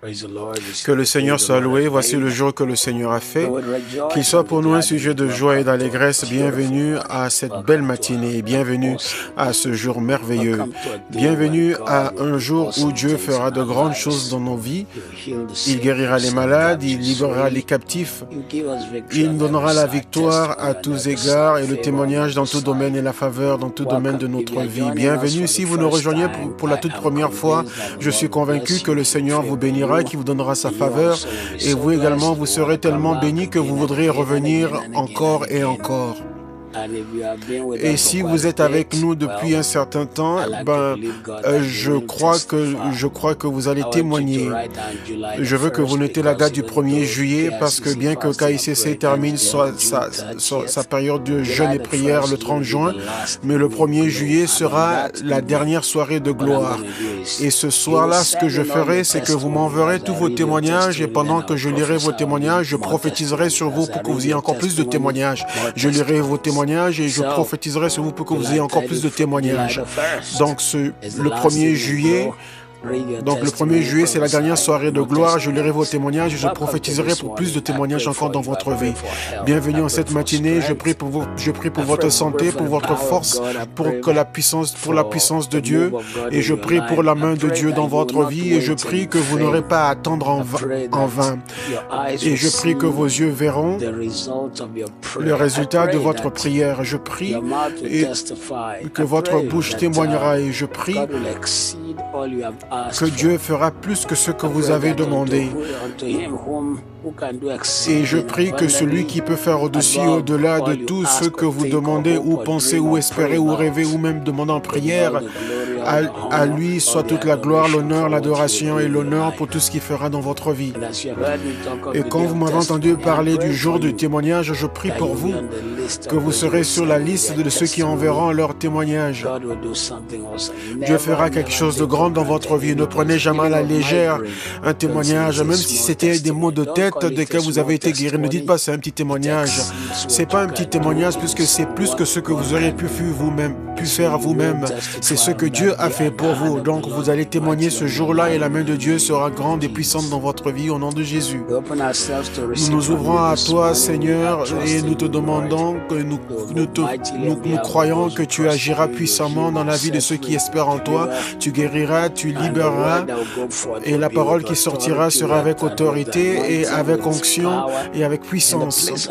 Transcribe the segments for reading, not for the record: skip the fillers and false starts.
Que le Seigneur soit loué. Voici le jour que le Seigneur a fait. Qu'il soit pour nous un sujet de joie et d'allégresse. Bienvenue à cette belle matinée. Bienvenue à ce jour merveilleux. Bienvenue à un jour où Dieu fera de grandes choses dans nos vies. Il guérira les malades, il libérera les captifs. Il nous donnera la victoire à tous égards et le témoignage dans tout domaine et la faveur dans tout domaine de notre vie. Bienvenue. Si vous nous rejoignez pour la toute première fois, je suis convaincu que le Seigneur vous bénira, qui vous donnera sa faveur, et vous également, vous serez tellement bénis que vous voudrez revenir encore et encore. Et si vous êtes avec nous depuis un certain temps, je crois que vous allez témoigner. Je veux que vous notez la date du 1er juillet parce que bien que KICC termine sa période de jeûne et prière le 30 juin, mais le 1er juillet sera la dernière soirée de gloire. Et ce soir-là, ce que je ferai, c'est que vous m'enverrez tous vos témoignages et pendant que je lirai vos témoignages, je prophétiserai sur vous pour que vous ayez encore plus de témoignages. Je lirai vos témoignages et je prophétiserai sur vous pour que vous ayez encore plus de témoignages. Donc, le 1er juillet... le 1er juillet, c'est la dernière soirée de gloire. Je lirai vos témoignages et je prophétiserai pour plus de témoignages encore dans votre vie. Bienvenue en cette matinée. Je prie pour votre santé, pour votre force, pour la puissance de Dieu. Et je prie pour la main de Dieu dans votre vie. Et je prie que vous n'aurez pas à attendre en vain. Et je prie que vos yeux verront le résultat de votre prière. Je prie que votre bouche témoignera. Et je prie que Dieu fera plus que ce que vous avez demandé. Et je prie que celui qui peut faire au-dessus et au-delà de tout ce que vous demandez ou pensez ou espérez ou rêvez ou même demandez en prière, à lui soit toute la gloire, l'honneur, l'adoration et l'honneur pour tout ce qu'il fera dans votre vie. Et quand vous m'avez entendu parler du jour du témoignage, je prie pour vous que vous serez sur la liste de ceux qui enverront leur témoignage. Dieu fera quelque chose de grand dans votre vie. Ne prenez jamais à la légère un témoignage, même si c'était des mots de tête desquels vous avez été guéri. Ne dites pas c'est un petit témoignage. C'est pas un petit témoignage puisque c'est plus que ce que vous auriez pu faire vous-même. C'est ce que Dieu a fait pour vous. Donc vous allez témoigner ce jour-là et la main de Dieu sera grande et puissante dans votre vie au nom de Jésus. Nous nous ouvrons à toi, Seigneur, et nous te demandons que nous croyons que tu agiras puissamment dans la vie de ceux qui espèrent en toi. Tu guériras, tu libéreras et la parole qui sortira sera avec autorité et avec onction et avec puissance.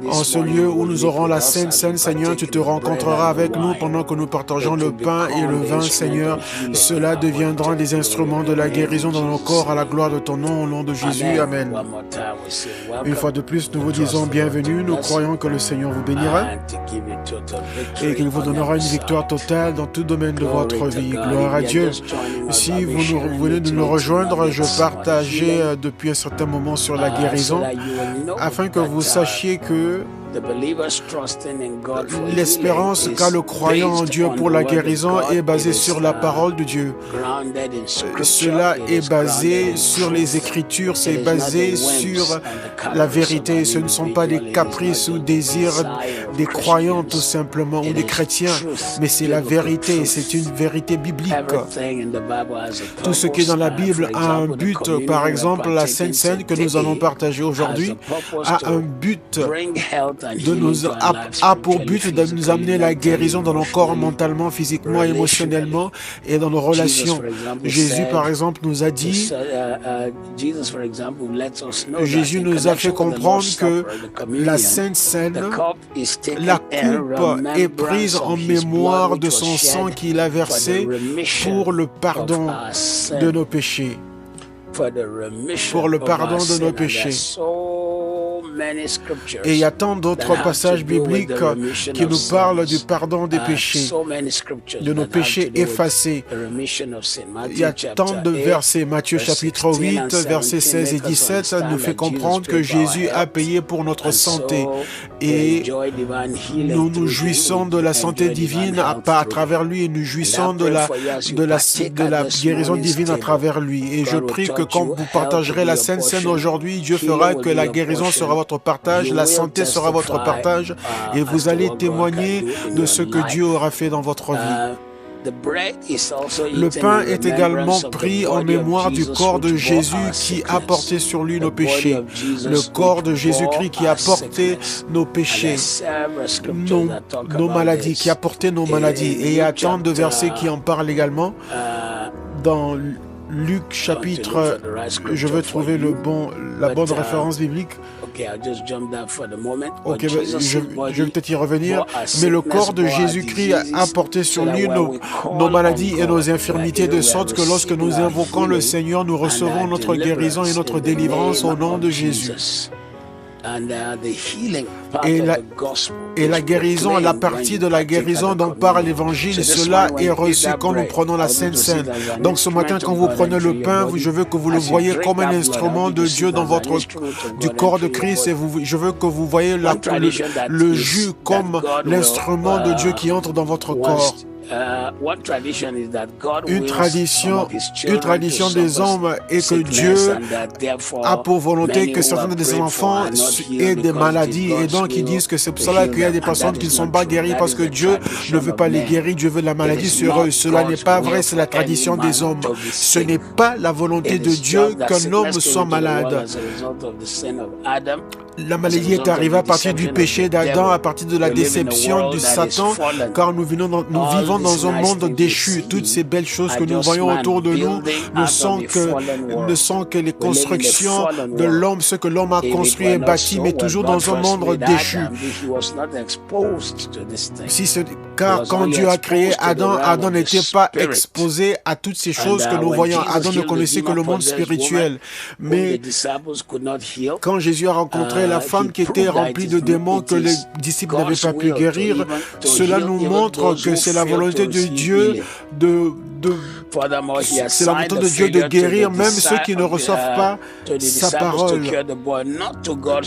En ce lieu où nous aurons la Sainte Seine, Seigneur, tu te rencontreras avec nous pendant que nous partageons le pain et le vin, Seigneur. Cela deviendra des instruments de la guérison dans nos corps à la gloire de ton nom, au nom de Jésus. Amen. Une fois de plus, nous vous disons bienvenue. Nous croyons que le Seigneur vous bénira et qu'il vous donnera une victoire totale dans tout domaine de votre vie. Gloire à Dieu. Si vous venez de nous rejoindre, je partageais depuis un certain moment sur la guérison afin que vous sachiez que l'espérance qu'a le croyant en Dieu pour la guérison est basée sur la parole de Dieu. Cela est basé sur les Écritures, c'est basé sur la vérité. Ce ne sont pas des caprices ou désirs des croyants tout simplement ou des chrétiens, mais c'est la vérité, c'est une vérité biblique. Tout ce qui est dans la Bible a un but. Par exemple, la Sainte Seine que nous allons partager aujourd'hui a un but pour but de nous amener la guérison dans nos corps, mentalement, physiquement, émotionnellement et dans nos relations. Jésus, par exemple, nous a dit, Jésus nous a fait comprendre que la Sainte Seine, la coupe est prise en mémoire de son sang qu'il a versé pour le pardon de nos péchés. Pour le pardon de nos péchés. Et il y a tant d'autres passages bibliques qui nous parlent du pardon des péchés, de nos péchés effacés. Il y a tant de versets. Matthieu chapitre 8, versets 16 et 17 nous fait comprendre que Jésus a payé pour notre santé. Et nous nous jouissons de la santé divine à travers lui et nous jouissons de la guérison divine à travers lui. Et je prie que quand vous partagerez la Sainte Seine aujourd'hui, Dieu fera que la guérison sera votre partage, la santé sera votre partage et vous allez témoigner de ce que Dieu aura fait dans votre vie. Le pain est également pris en mémoire du corps de Jésus qui a porté sur lui nos péchés. Le corps de Jésus-Christ qui a porté nos péchés, nos maladies, qui a porté nos maladies. Et il y a tant de versets qui en parlent également. Dans Luc chapitre, je veux trouver la bonne référence biblique. Ok, je vais peut-être y revenir. Mais le corps de Jésus-Christ a porté sur lui nos maladies et nos infirmités, de sorte que lorsque nous invoquons le Seigneur, nous recevons notre guérison et notre délivrance au nom de Jésus. Et la guérison, la partie de la guérison dont parle l'Évangile, cela est reçu quand nous prenons la Sainte Seine. Donc ce matin, quand vous prenez le pain, je veux que vous le voyez comme un instrument de Dieu dans du corps de Christ. Et je veux que vous voyez le jus comme l'instrument de Dieu qui entre dans votre corps. Une tradition des hommes est que Dieu a pour volonté que certains de ses enfants aient des maladies, et donc ils disent que c'est pour cela qu'il y a des personnes qui ne sont pas guéries parce que Dieu ne veut pas les guérir, Dieu veut de la maladie sur eux. Cela n'est pas vrai, c'est la tradition des hommes. Ce n'est pas la volonté de Dieu qu'un homme soit malade. La maladie est arrivée à partir du péché d'Adam, à partir de la déception de Satan, car nous vivons dans un monde déchu. Toutes ces belles choses que nous voyons autour de nous ne sont que les constructions de l'homme, ce que l'homme a construit et bâti, mais toujours dans un monde déchu. Car quand Dieu a créé Adam, Adam n'était pas exposé à toutes ces choses que nous voyons. Adam ne connaissait que le monde spirituel. Mais quand Jésus a rencontré la femme qui était remplie de démons que les disciples n'avaient pas pu guérir, cela nous montre que c'est la volonté de Dieu c'est la volonté de Dieu de guérir même ceux qui ne reçoivent pas sa parole.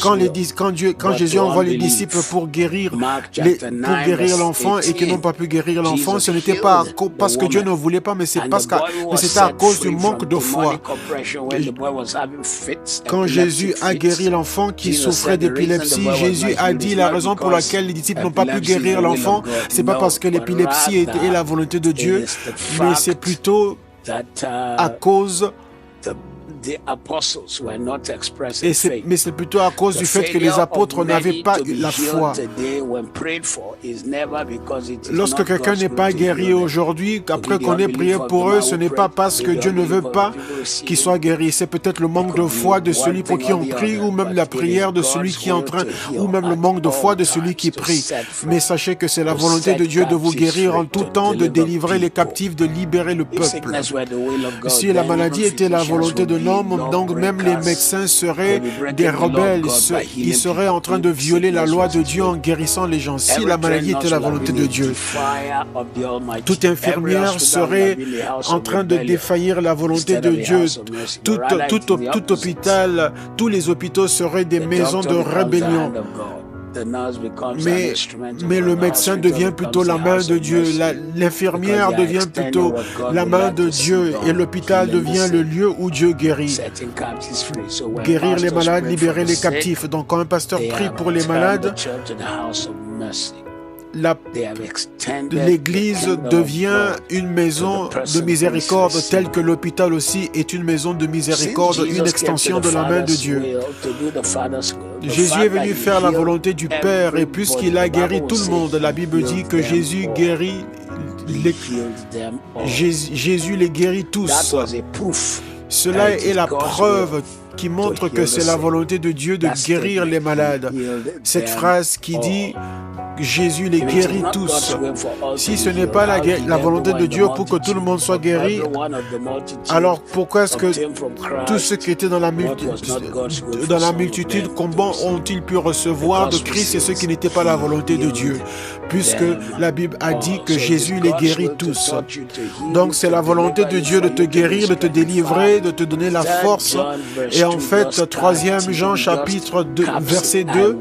Quand Jésus envoie les disciples pour guérir l'enfant et qu'ils n'ont pas pu guérir l'enfant, ce n'était pas parce que Dieu ne voulait pas, mais c'était à cause du manque de foi. Quand Jésus a guéri l'enfant qui souffrait d'épilepsie, Jésus a dit la raison pour laquelle les disciples n'ont pas pu guérir l'enfant, c'est pas parce que l'épilepsie est la volonté de Dieu, mais c'est plutôt à cause mais c'est plutôt à cause du fait que les apôtres n'avaient pas la foi. Lorsque quelqu'un n'est pas guéri aujourd'hui, après qu'on ait prié pour eux, ce n'est pas parce que Dieu ne veut pas qu'il soit guéri. C'est peut-être le manque de foi de celui pour qui on prie, ou même la prière de celui qui est en train, ou même le manque de foi de celui qui prie. Mais sachez que c'est la volonté de Dieu de vous guérir en tout temps, de délivrer les captifs, de libérer le peuple. Si la maladie était la volonté de l'homme, donc même les médecins seraient des rebelles, ils seraient en train de violer la loi de Dieu en guérissant les gens. Si la maladie était la volonté de Dieu, toute infirmière serait en train de défaillir la volonté de Dieu. Tout hôpital, tous les hôpitaux seraient des maisons de rébellion. Mais le médecin devient plutôt la main de Dieu, l'infirmière devient plutôt la main de Dieu, et l'hôpital devient le lieu où Dieu guérit. Guérir les malades, libérer les captifs. Donc quand un pasteur prie pour les malades, l'Église devient une maison de miséricorde, telle que l'hôpital aussi est une maison de miséricorde, une extension de la main de Dieu. Jésus est venu faire la volonté du Père, et puisqu'il a guéri tout le monde, la Bible dit que Jésus guérit Jésus les guérit tous. Cela est la preuve qui montre que c'est la volonté de Dieu de guérir les malades. Cette phrase qui dit Jésus les guérit tous. Si ce n'est pas la volonté de Dieu pour que tout le monde soit guéri, alors pourquoi est-ce que tous ceux qui étaient dans la multitude, comment ont-ils pu recevoir de Christ et ceux qui n'étaient pas la volonté de Dieu? Puisque la Bible a dit que Jésus les guérit tous. Donc c'est la volonté de Dieu de te guérir, de te délivrer, de te donner la force. Et en fait, 3 Jean chapitre 2, verset 2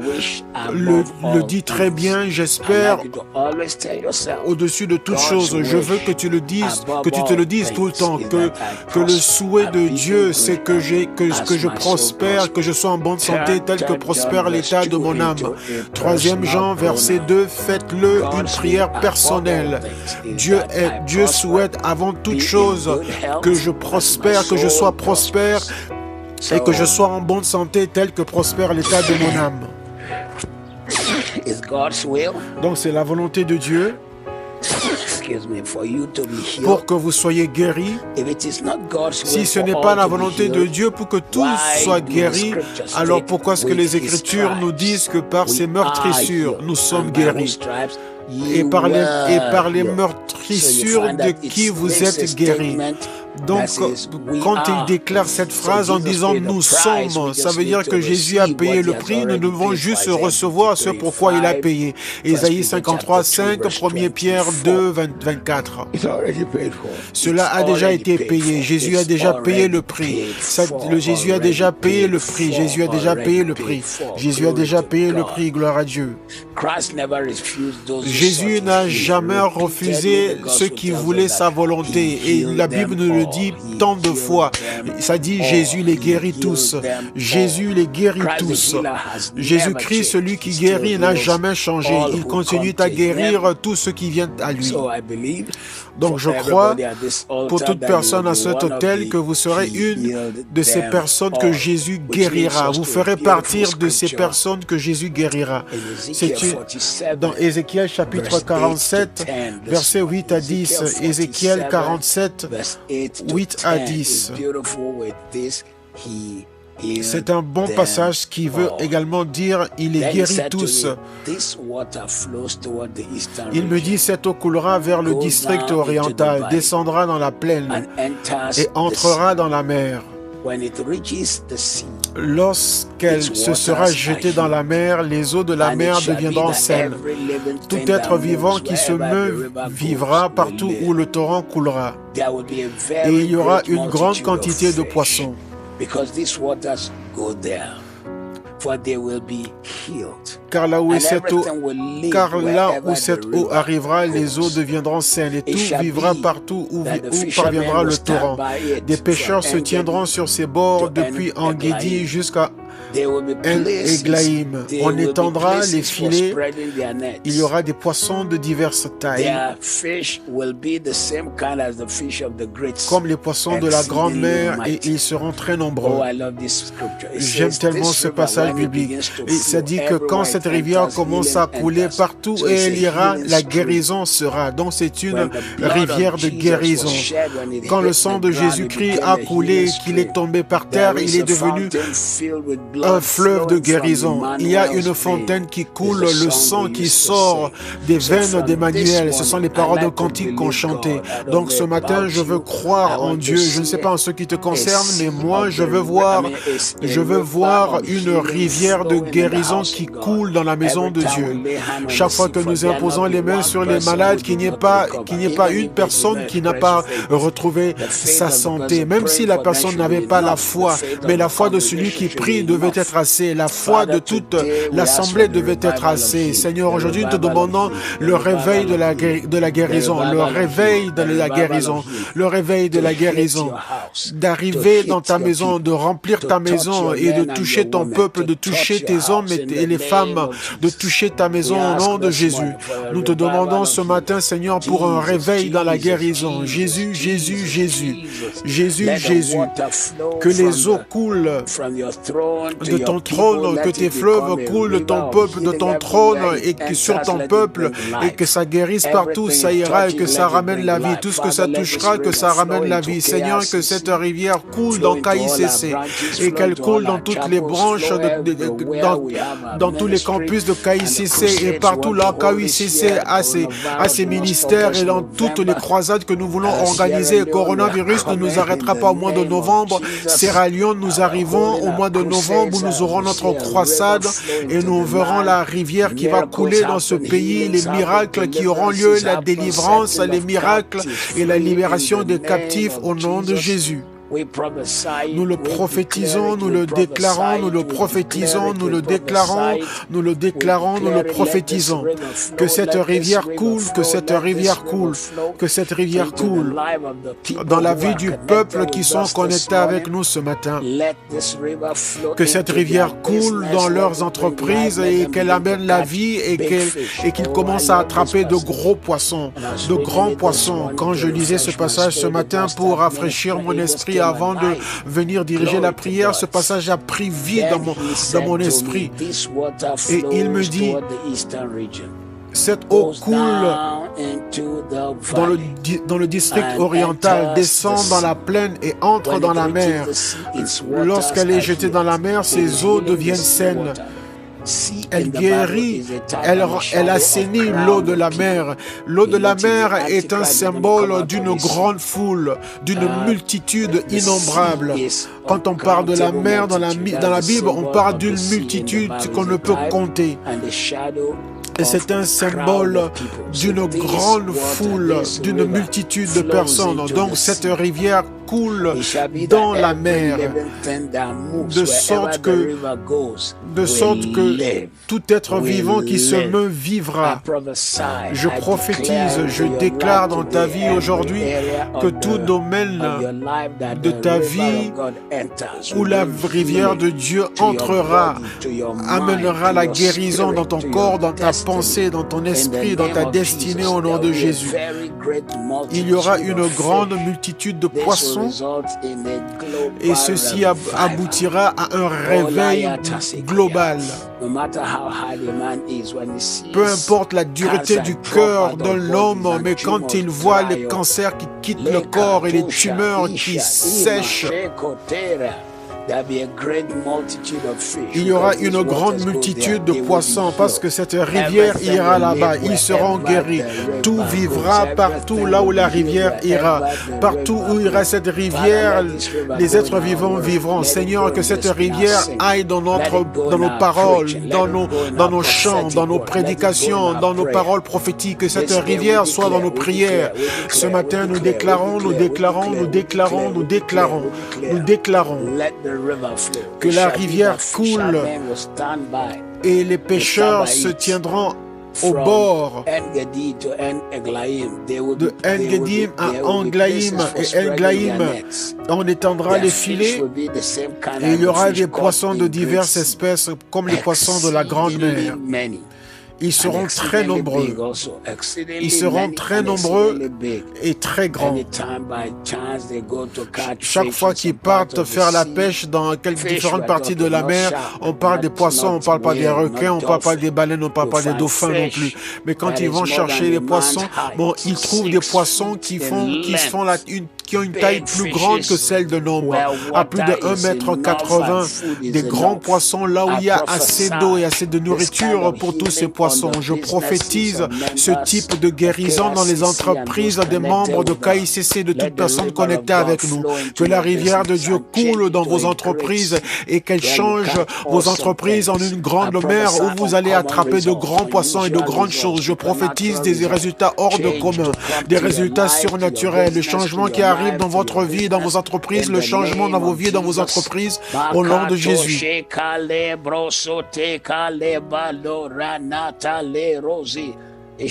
le dit très bien. j'espère au-dessus de toute chose. Je veux que tu le dises, que tu te le dises tout le temps, que le souhait de Dieu, c'est que je prospère, que je sois en bonne santé, tel que prospère l'état de mon âme. 3e Jean, verset 2, faites-le une prière personnelle. Dieu souhaite avant toute chose que je prospère, que je sois prospère et que je sois en bonne santé, tel que prospère l'état de mon âme. Donc c'est la volonté de Dieu pour que vous soyez guéris. Si ce n'est pas la volonté de Dieu pour que tous soient guéris, alors pourquoi est-ce que les Écritures nous disent que par ces meurtrissures, nous sommes guéris? Et par les meurtrissures de qui vous êtes guéris. Donc, quand il déclare cette phrase en disant « nous sommes », ça veut dire que Jésus a payé le prix, nous devons juste recevoir ce pourquoi il a payé. Ésaïe 53, 5, 1 Pierre 2, 24. Cela a déjà été payé. Jésus a déjà payé le prix. Jésus a déjà payé le prix. Jésus a déjà payé le prix. Jésus a déjà payé le prix. Gloire à Dieu. Jésus n'a jamais refusé ceux qui voulaient sa volonté. Et la Bible nous le dit tant de fois. Ça dit Jésus les guérit tous. Jésus les guérit tous. Jésus-Christ, celui qui guérit, n'a jamais changé. Il continue à guérir tous ceux qui viennent à lui. Donc je crois, pour toute personne à cet hôtel, que vous serez une de ces personnes que Jésus guérira. Vous ferez partir de ces personnes que Jésus guérira. C'est dans Ézéchiel chapitre 47, versets 8 à 10. Ézéchiel 47, 8 à 10. C'est un bon passage qui veut également dire « Il les guérit tous ». Il me dit « Cette eau coulera vers le district oriental, descendra dans la plaine et entrera dans la mer. Lorsqu'elle se sera jetée dans la mer, les eaux de la mer deviendront saines. Tout être vivant qui se meut vivra partout où le torrent coulera. Et il y aura une grande quantité de poissons. Car là où cette eau arrivera, les eaux deviendront saines et tout vivra partout où parviendra le torrent. Des pêcheurs se tiendront sur ses bords depuis En-Guédi jusqu'à En-Eglaïm. On étendra les filets. Il y aura des poissons de diverses tailles, comme les poissons de la grande mer, et ils seront très nombreux. J'aime tellement ce passage biblique. Et ça dit que quand cette rivière commence à couler, partout où elle ira, la guérison sera. Donc c'est une rivière de guérison. Quand le sang de Jésus-Christ a coulé, qu'il est tombé par terre, il est devenu un fleuve de guérison. Il y a une fontaine qui coule, le sang qui sort des veines d'Emmanuel. Ce sont les paroles d'un cantique qu'on chantait. Donc ce matin, je veux croire en Dieu. Je ne sais pas en ce qui te concerne, mais moi, je veux voir une rivière de guérison qui coule dans la maison de Dieu. Chaque fois que nous imposons les mains sur les malades, qu'il n'y ait pas une personne qui n'a pas retrouvé sa santé, même si la personne n'avait pas la foi, mais la foi de celui qui prie devait être assez. La foi de toute l'assemblée devait être assez. Seigneur, aujourd'hui, nous te demandons le réveil de la guérison, le réveil de la guérison, le réveil de la guérison, d'arriver dans ta maison, de remplir ta maison et de toucher ton peuple, de toucher tes hommes et les femmes, de toucher ta maison au nom de Jésus. Nous te demandons ce matin, Seigneur, pour un réveil dans la guérison. Jésus, Jésus, Jésus, Jésus, Jésus, que les eaux coulent de ton trône, que tes fleuves coulent de ton peuple, de ton trône, et que sur ton peuple, et que ça guérisse partout, ça ira, et que ça ramène la vie. Tout ce que ça touchera, que ça ramène la vie. Seigneur, que cette rivière coule dans KICC, et qu'elle coule dans toutes les branches, dans tous les campus de KICC, et partout là, KICC a ses ministères, et dans toutes les croisades que nous voulons organiser. Le coronavirus ne nous arrêtera pas au mois de novembre. Sierra Leone, nous arrivons au mois de novembre où nous aurons notre croisade et nous verrons la rivière qui va couler dans ce pays, les miracles qui auront lieu, la délivrance, les miracles et la libération des captifs au nom de Jésus. Nous le prophétisons, nous le déclarons, nous le prophétisons, nous le déclarons, nous le déclarons, nous le prophétisons. Que cette rivière coule, que cette rivière coule, que cette rivière coule dans la vie du peuple qui sont connectés avec nous ce matin. Que cette rivière coule dans leurs entreprises et qu'elle amène la vie et qu'ils commencent à attraper de gros poissons, de grands poissons. Quand je lisais ce passage ce matin pour rafraîchir mon esprit avant de venir diriger la prière, ce passage a pris vie dans mon esprit. Et il me dit, cette eau coule dans le district oriental, descend dans la plaine et entre dans la mer. Lorsqu'elle est jetée dans la mer, ces eaux deviennent saines. Elle guérit, elle assainit l'eau de la mer. L'eau de la mer est un symbole d'une grande foule, d'une multitude innombrable. Quand on parle de la mer dans la Bible, on parle d'une multitude qu'on ne peut compter. Et c'est un symbole d'une grande foule, d'une multitude de personnes. Donc cette rivière coule dans la mer, de sorte que tout être vivant qui se meut vivra. Je prophétise, je déclare dans ta vie aujourd'hui que tout domaine de ta vie où la rivière de Dieu entrera, amènera la guérison dans ton corps, dans ta pensée, dans ton esprit, dans ta destinée au nom de Jésus. Il y aura une grande multitude de poissons et ceci aboutira à un réveil global. Peu importe la dureté du cœur de l'homme, mais quand il voit les cancers qui quittent le corps et les tumeurs qui sèchent, il y aura une grande multitude de poissons parce que cette rivière ira là-bas. Ils seront guéris. Tout vivra partout là où la rivière ira. Partout où ira cette rivière, les êtres vivants vivront. Seigneur, que cette rivière aille dans nos paroles, dans nos chants, dans nos prédications, dans nos paroles prophétiques. Que cette rivière soit dans nos prières. Ce matin, nous déclarons que la rivière coule et les pêcheurs se tiendront au bord de En-Gedim à Englaïm et En-Glaïm. On étendra les filets et il y aura des poissons de diverses espèces comme les poissons de la grande mer. Ils seront très nombreux. Ils seront très nombreux et très grands. Chaque fois qu'ils partent faire la pêche dans différentes parties de la mer, on parle des poissons, on ne parle pas des requins, on ne parle pas des baleines, on ne parle pas des dauphins non plus. Mais quand ils vont chercher les poissons, bon, ils trouvent des poissons qui ont une taille plus grande que celle de l'homme, à plus de 1,80 m, des grands poissons, là où il y a assez d'eau et assez de nourriture pour tous ces poissons. Je prophétise ce type de guérison dans les entreprises des membres de KICC, de toute personne connectée avec nous. Que la rivière de Dieu coule dans vos entreprises et qu'elle change vos entreprises en une grande mer où vous allez attraper de grands poissons et de grandes choses. Je prophétise des résultats hors de commun, des résultats surnaturels, le changement qui arrive dans votre vie, dans vos entreprises, le changement dans vos vies, dans vos entreprises, au nom de Jésus.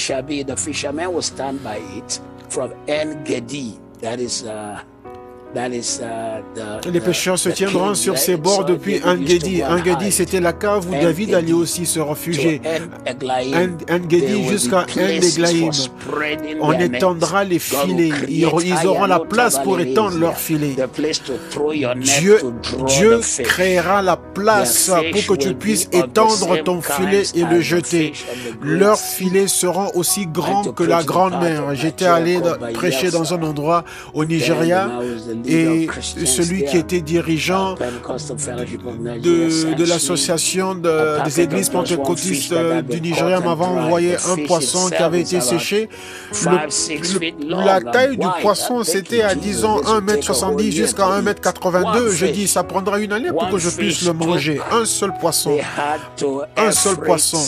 The fishermen will stand by it from En-Gedi. Les pêcheurs se tiendront sur ses bords depuis En-Gedi. En-Gedi, c'était la cave où David allait aussi se réfugier. En-Gedi jusqu'à En-Eglaïm. On étendra les filets. Ils auront la place pour étendre leurs filets. Dieu créera la place pour que tu puisses étendre ton filet et le jeter. Leurs filets seront aussi grands que la grande mer. J'étais allé prêcher dans un endroit au Nigeria. Et celui qui était dirigeant de l'association des églises pentecôtistes du Nigeria m'avait envoyé un poisson qui avait été séché. La taille du poisson, c'était à disons 1,70 m jusqu'à 1,82 m. Je dis, ça prendra une année pour que je puisse le manger. Un seul poisson. Un seul poisson.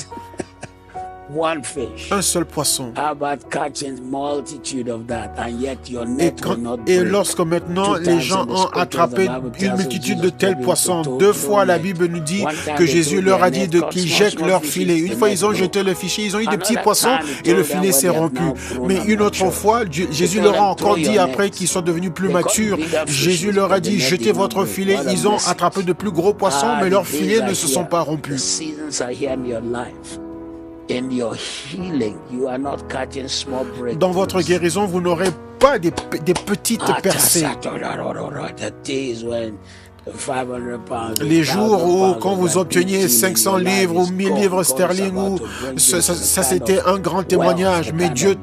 one fish. Un seul poisson. How about catching multitude of that, and yet your net will not Et break? lorsque maintenant les gens ont attrapé une multitude de tels poissons, 2 fois la Bible nous dit que Jésus leur a dit qu'ils jettent leur filet. Une fois ils ont jeté le filet, ils ont eu des petits poissons et le filet s'est rompu. Mais une autre fois, Jésus leur a encore dit, après qu'ils sont devenus plus matures, Jésus leur a dit, jetez votre filet. Ils ont attrapé de plus gros poissons, mais leurs filets ne se sont pas rompus. Dans votre guérison, vous n'aurez pas des petites percées. Les jours où, quand vous obteniez 500 livres ou 1000 livres sterling, ça c'était un grand témoignage. Mais Dieu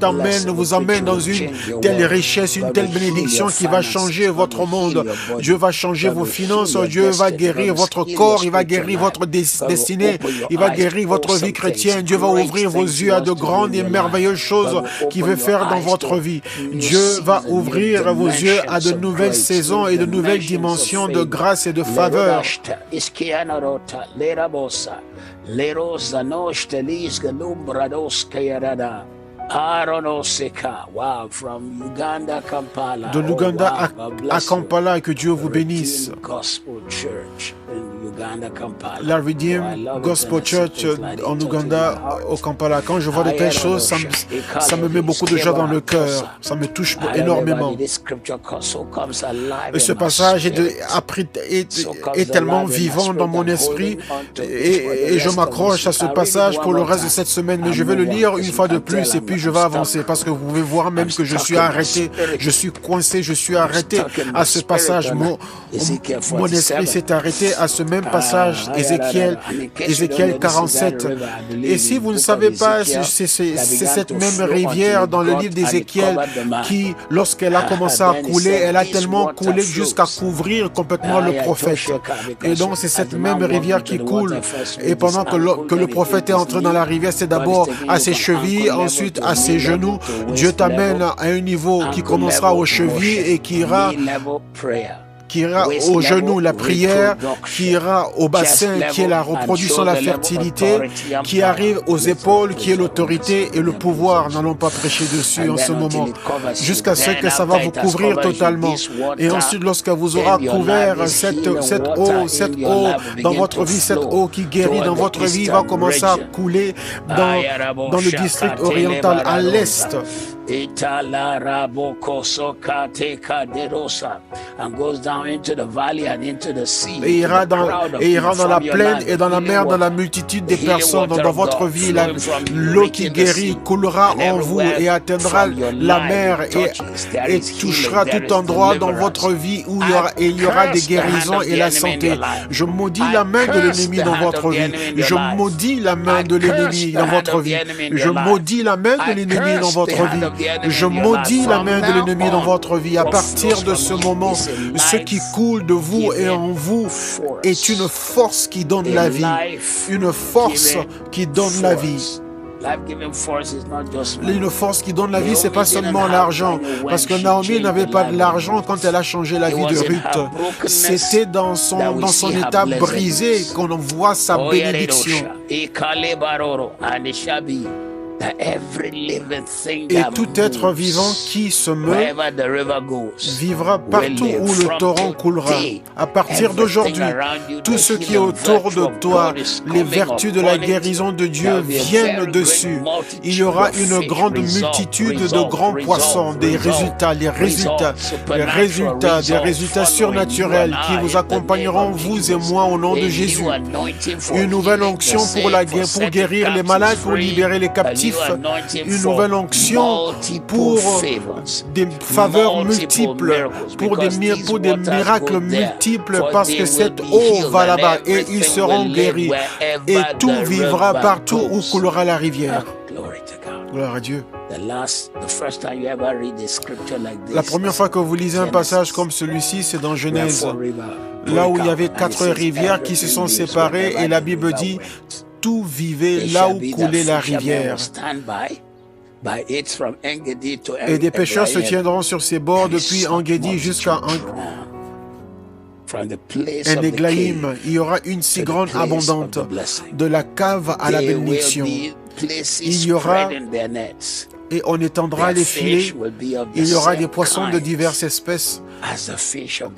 vous emmène dans une telle richesse, une telle bénédiction qui va changer votre monde. Dieu va changer vos finances, Dieu va guérir votre corps, il va guérir votre destinée, il va guérir votre vie chrétienne. Dieu va ouvrir vos yeux à de grandes et merveilleuses choses qu'il veut faire dans votre vie. Dieu va ouvrir vos yeux à de nouvelles saisons et de nouvelles dimensions de grâce et de faveur. De l'Ouganda à Kampala, que Dieu vous bénisse. La Redeemed Gospel Church en Ouganda, au Kampala. Quand je vois de telles choses, ça me met beaucoup de joie dans le cœur. Ça me touche énormément. Et ce passage est tellement vivant dans mon esprit et je m'accroche à ce passage pour le reste de cette semaine. Mais je vais le lire une fois de plus et puis je vais avancer parce que vous pouvez voir même que je suis arrêté, je suis coincé, je suis arrêté à ce passage. Mon esprit s'est arrêté à ce même passage, Ézéchiel 47. Et si vous ne savez pas, c'est cette même rivière dans le livre d'Ézéchiel qui, lorsqu'elle a commencé à couler, elle a tellement coulé jusqu'à couvrir complètement le prophète. Et donc c'est cette même rivière qui coule. Et pendant que le prophète est entré dans la rivière, c'est d'abord à ses chevilles, ensuite à ses genoux. Dieu t'amène à un niveau qui commencera aux chevilles et qui ira aux genoux, la prière, qui ira au bassin, qui est la reproduction, la fertilité, qui arrive aux épaules, qui est l'autorité et le pouvoir. N'allons pas prêcher dessus en ce moment, jusqu'à ce que ça va vous couvrir totalement. Et ensuite, lorsque vous aura couvert cette eau dans votre vie, cette eau qui guérit dans votre vie va commencer à couler dans le district oriental, à l'est. Et ira dans la plaine et dans la mer, dans la multitude des personnes. Dans votre vie, l'eau qui guérit coulera en vous et atteindra la mer et touchera tout endroit dans votre vie où il y aura des guérisons et la santé. Je maudis la main de l'ennemi dans votre vie. Je maudis la main de l'ennemi dans votre vie. Je maudis la main de l'ennemi dans votre vie. Je maudis la main de l'ennemi dans votre vie. À partir de ce moment, ce qui coule de vous et en vous est une force qui donne la vie. Une force qui donne la vie. Une force qui donne la vie, c'est pas seulement l'argent. Parce que Naomi n'avait pas de l'argent quand elle a changé la vie de Ruth. C'était dans son état brisé qu'on voit sa bénédiction. Et tout être vivant qui se meut vivra partout où le torrent coulera. À partir d'aujourd'hui, tout ce qui est autour de toi, les vertus de la guérison de Dieu viennent dessus. Il y aura une grande multitude de grands poissons, des résultats surnaturels qui vous accompagneront, vous et moi, au nom de Jésus. Une nouvelle onction pour guérir les malades, pour libérer les captifs. Une nouvelle onction pour des faveurs multiples, pour des miracles multiples, parce que cette eau va là-bas et ils seront guéris. Et tout vivra partout où coulera la rivière. Gloire à Dieu. La première fois que vous lisez un passage comme celui-ci, c'est dans Genèse, là où il y avait 4 rivières qui se sont séparées et la Bible dit tout vivait là où coulait la rivière. Et des pêcheurs se tiendront sur ses bords depuis Engedi jusqu'à Eneglaïm. Il y aura une si grande abondante de la cave à la bénédiction. Il y aura, et on étendra les filets, il y aura des poissons de diverses espèces,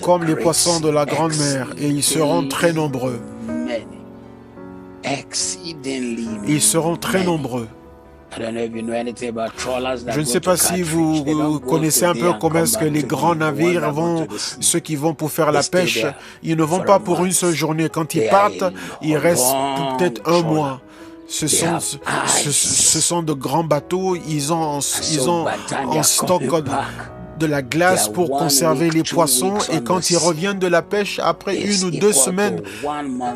comme les poissons de la grande mer, et ils seront très nombreux. Ils seront très nombreux. Je ne sais pas si vous connaissez un peu comment est-ce que les grands navires vont, ceux qui vont pour faire la pêche, ils ne vont pas pour une seule journée. Quand ils partent, ils restent peut-être un mois. Ce sont de grands bateaux, ils ont en stock de la glace pour conserver les poissons, et quand ils reviennent de la pêche après 1 ou 2 semaines,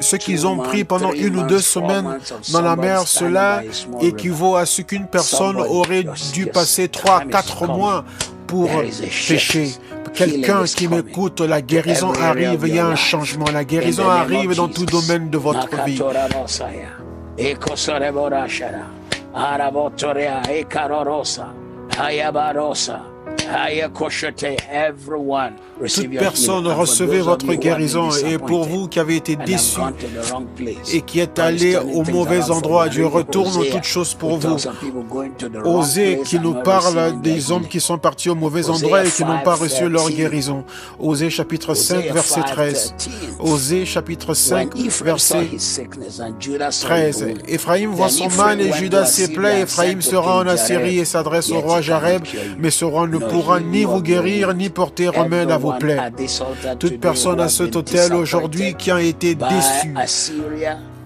ce qu'ils ont pris pendant 1 ou 2 semaines dans la mer, cela équivaut à ce qu'une personne aurait dû passer 3 à 4 mois pour pêcher. Quelqu'un qui m'écoute, la guérison arrive, il y a un changement, la guérison arrive dans tout domaine de votre vie. Toute personne, recevez votre guérison. Et pour vous qui avez été déçus et qui êtes allés au mauvais endroit, Dieu retourne toutes choses pour vous. Osée qui nous parle des hommes qui sont partis au mauvais endroit et qui n'ont pas reçu leur guérison. Osée chapitre 5 verset 13. Osée chapitre 5 verset 13. Éphraïm voit son mal et Judas ses plaies. Éphraïm sera en Assyrie et s'adresse au roi Jareb, mais ce roi ne pourra ni vous guérir ni porter remède à vos plaies. Toute personne à cet hôtel aujourd'hui qui a été déçue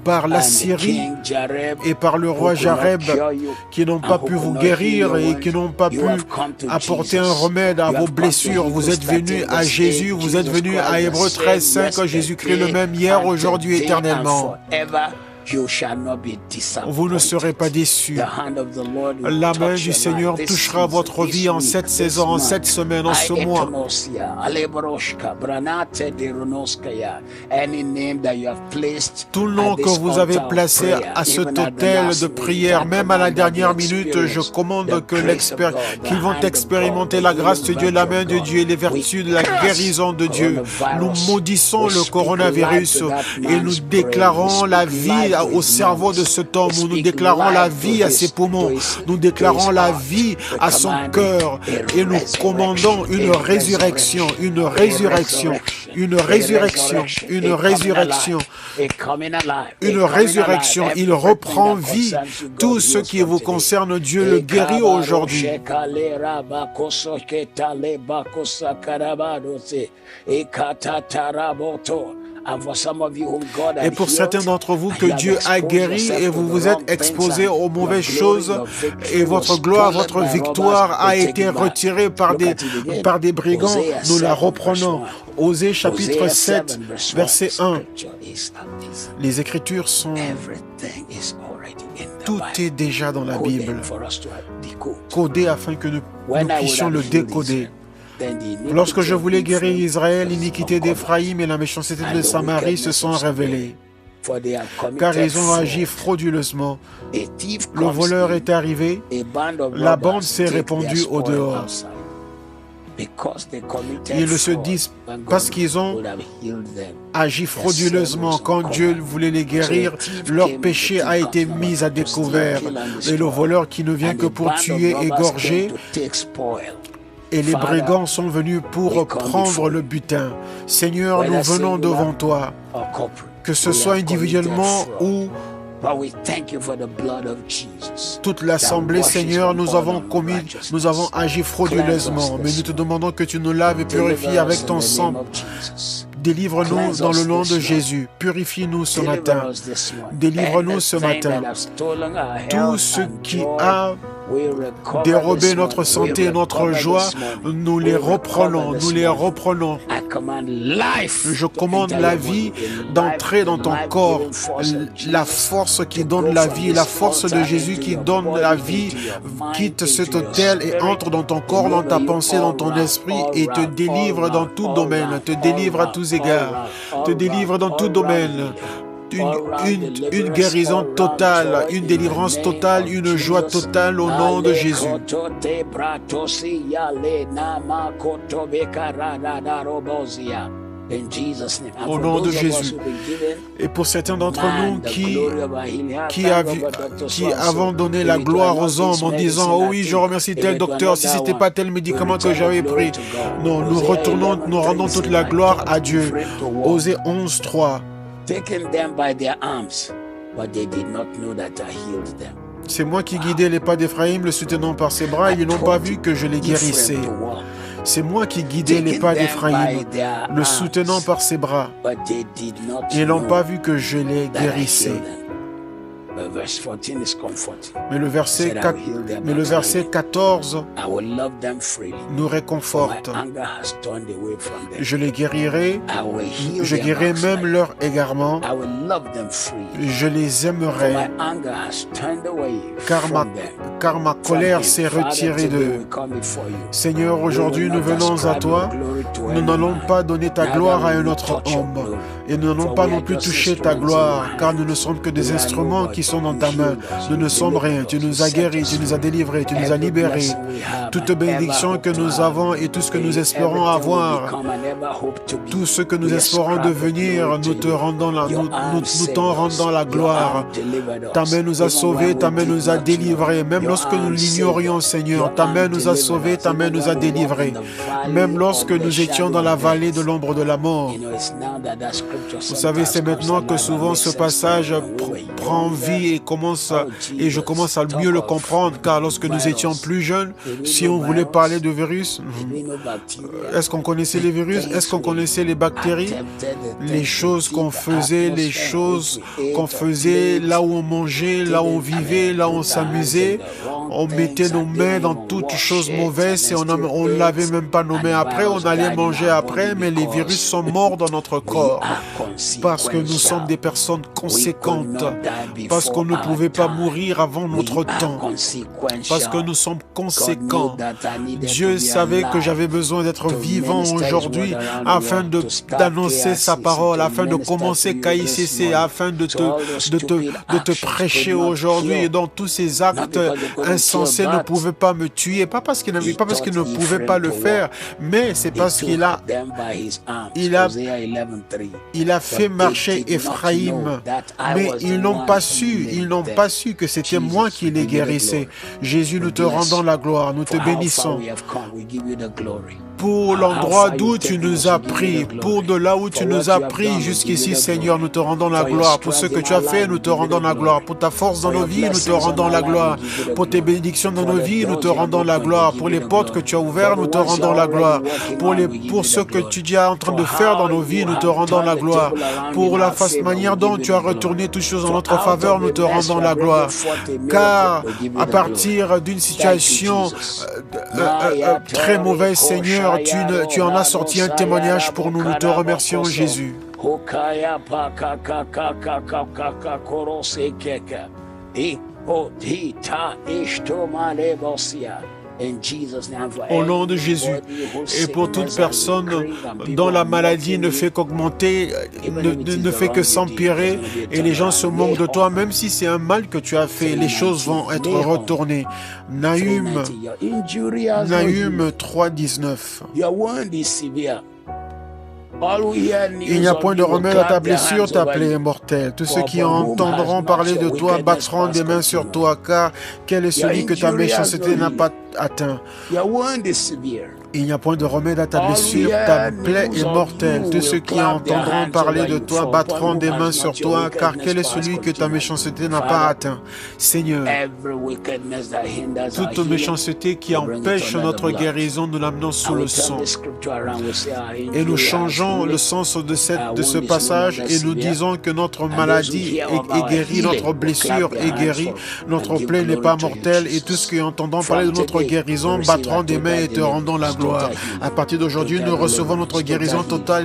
par l'Assyrie et par le roi Jareb, qui n'ont pas pu vous guérir et qui n'ont pas pu apporter un remède à vos blessures. Vous êtes venus à Jésus, vous êtes venus à Hébreux 13, 5, Jésus-Christ le même hier, aujourd'hui, éternellement. Vous ne serez pas déçus. La main du Seigneur touchera votre vie en cette saison, en cette semaine, en ce mois. Tout le nom que vous avez placé à cet autel de prière, même à la dernière minute, je commande que qu'ils vont expérimenter la grâce de Dieu, la main de Dieu et les vertus de la guérison de Dieu. Nous maudissons le coronavirus et nous déclarons la vie au cerveau de cet homme. Nous déclarons la vie à ses poumons. Nous déclarons la vie à son cœur. Et nous commandons une résurrection, une résurrection, une résurrection, une résurrection, une résurrection. Il reprend vie. Tout ce qui vous concerne, Dieu le guérit aujourd'hui. Et pour certains d'entre vous que Dieu a guéri et vous vous êtes exposés aux mauvaises choses et votre gloire, votre victoire a été retirée par des brigands, nous la reprenons. Osée chapitre 7, verset 1. Les Écritures sont... Tout est déjà dans la Bible, codé afin que nous puissions le décoder. Lorsque je voulais guérir Israël, l'iniquité d'Éphraïm et la méchanceté de Samarie se sont révélées, car ils ont agi frauduleusement. Le voleur est arrivé, la bande s'est répandue au dehors. Ils se disent, parce qu'ils ont agi frauduleusement quand Dieu voulait les guérir, leur péché a été mis à découvert. Et le voleur qui ne vient que pour tuer, égorger, et les brigands sont venus pour prendre le butin. Seigneur, nous venons devant toi, que ce soit individuellement ou toute l'assemblée, Seigneur, nous avons agi frauduleusement, mais nous te demandons que tu nous laves et purifies avec ton sang. Délivre-nous dans le nom de Jésus. Purifie-nous ce matin. Délivre-nous ce matin. Tout ce qui a dérobé notre santé et notre joie, nous les reprenons, nous les reprenons. Je commande la vie d'entrer dans ton corps, la force qui donne la vie, la force de Jésus qui donne la vie, quitte cet autel et entre dans ton corps, dans ta pensée, dans ton esprit et te délivre dans tout domaine, te délivre à tous égards, te délivre dans tout domaine. Une guérison totale, une délivrance totale, une joie totale au nom de Jésus. Au nom de Jésus. Et pour certains d'entre nous qui avons donné la gloire aux hommes en disant « Oh oui, je remercie tel docteur, si ce n'était pas tel médicament que j'avais pris. » Non, nous rendons toute la gloire à Dieu. Osée 11, 3. C'est moi qui guidais les pas d'Éphraïm, le soutenant par ses bras, et ils n'ont pas vu que je les guérissais. C'est moi qui guidais les pas d'Éphraïm, le soutenant par ses bras. Ils n'ont pas vu que je les guérissais. Mais le verset 14 nous réconforte. Je les guérirai, je guérirai même leur égarement. Je les aimerai, car ma colère s'est retirée d'eux. Seigneur, aujourd'hui nous venons à toi. Nous n'allons pas donner ta gloire à un autre homme. Et nous n'allons pas non plus toucher ta gloire, car nous ne sommes que des instruments qui sont dans ta main. Nous ne sommes rien. Tu nous as guéris, tu nous as délivrés, tu nous as libérés. Toute bénédiction que nous avons et tout ce que nous espérons avoir, tout ce que nous espérons devenir, nous t'en rendons la gloire. Ta main nous a sauvés, ta main nous a délivrés. Même lorsque nous l'ignorions, Seigneur, ta main nous a sauvés, ta main nous a délivrés. Même lorsque nous étions dans la vallée de l'ombre de la mort. Vous savez, c'est maintenant que souvent ce passage prend vie et je commence à mieux le comprendre, car lorsque nous étions plus jeunes, si on voulait parler de virus, est-ce qu'on connaissait les virus? Est-ce qu'on connaissait les bactéries? Les choses qu'on faisait, là où on mangeait, là où on vivait, là où on s'amusait, on mettait nos mains dans toutes choses mauvaises et on ne lavait même pas nos mains après, on allait manger après, mais les virus sont morts dans notre corps. Parce que nous sommes des personnes conséquentes, parce qu'on ne pouvait pas mourir avant notre temps, parce que nous sommes conséquents. Dieu savait que j'avais besoin d'être vivant aujourd'hui afin d'annoncer sa parole, afin de commencer KICC, afin de te prêcher aujourd'hui. Et dans tous ces actes insensés ne pouvaient pas me tuer, pas parce qu'il ne pouvait pas le faire, mais c'est parce qu'il a fait marcher Éphraïm, mais ils n'ont pas su que c'était moi qui les guérissais. Jésus, nous te rendons la gloire, nous te bénissons. Pour l'endroit d'où tu nous as pris, pour de là où tu nous as pris jusqu'ici, Seigneur, nous te rendons la gloire. Pour ce que tu as fait, nous te rendons la gloire. Pour ta force dans nos vies, nous te rendons la gloire. Pour tes bénédictions dans nos vies, nous te rendons la gloire. Pour les portes que tu as ouvertes, nous te rendons la gloire. Pour ce que tu es en train de faire dans nos vies, nous te rendons la gloire. Pour la manière dont tu as retourné toutes choses en notre faveur, nous te rendons la gloire. Car à partir d'une situation très mauvaise, Seigneur, tu en as sorti un témoignage pour nous. Nous te remercions, Jésus. Au nom de Jésus, et pour toute personne dont la maladie ne fait qu'augmenter, ne fait que s'empirer, et les gens se moquent de toi, même si c'est un mal que tu as fait, les choses vont être retournées. Nahum 3:19. Il n'y a point de remède à ta blessure, ta plaie est mortelle. Tous ceux qui entendront parler de toi battront des mains sur toi, car quel est celui que ta méchanceté n'a pas atteint? Il n'y a point de remède à ta blessure, ta plaie est mortelle. Tous ceux qui entendront parler de toi battront des mains sur toi, car quel est celui que ta méchanceté n'a pas atteint? Seigneur, toute méchanceté qui empêche notre guérison, nous l'amenons sous le sang. Et nous changeons le sens de ce passage et nous disons que notre maladie est guérie, notre blessure est guérie, notre plaie n'est pas mortelle, et tous ceux qui entendront parler de notre guérison battront des mains et te rendront la gloire. À partir d'aujourd'hui, nous recevons notre guérison totale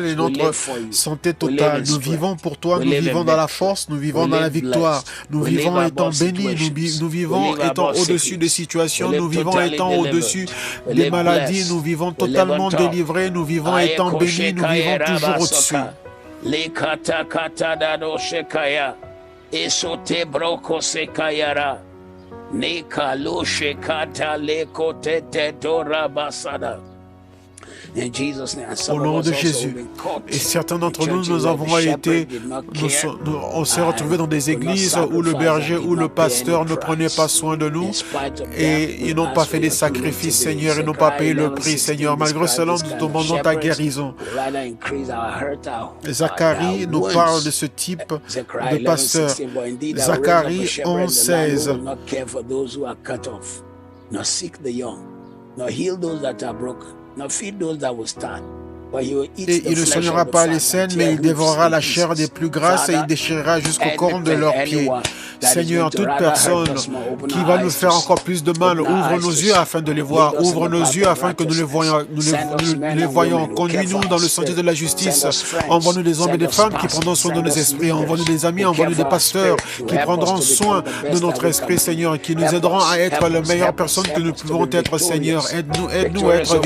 et notre santé totale. Nous vivons pour toi, nous vivons dans la force, nous vivons dans la victoire. Nous vivons étant bénis, nous vivons étant au-dessus des situations, nous vivons étant au-dessus des maladies, nous vivons totalement délivrés, nous vivons étant bénis, nous vivons toujours au-dessus. Au nom de Jésus. Et certains d'entre nous, nous avons été, on s'est retrouvés dans des églises où le berger ou le pasteur ne prenait pas soin de nous et ils n'ont pas fait des sacrifices, Seigneur, ils n'ont pas payé le prix, Seigneur. Malgré cela, nous demandons ta guérison. Zacharie nous parle de ce type de pasteur. Zacharie 11:16. Et il ne soignera pas les saines, mais il dévorera la chair des plus grasses et il déchirera jusqu'aux cornes de leurs pieds. Seigneur, toute personne qui va nous faire encore plus de mal, ouvre nos yeux afin de les voir, ouvre nos yeux afin que nous les voyons. Conduis-nous dans le sentier de la justice. Envoie-nous des hommes et des femmes qui prendront soin de nos esprits. Envoie-nous des amis, envoie-nous des pasteurs qui prendront soin de notre esprit, Seigneur, qui nous aideront à être la meilleure personne que nous pouvons être, Seigneur. Aide-nous à être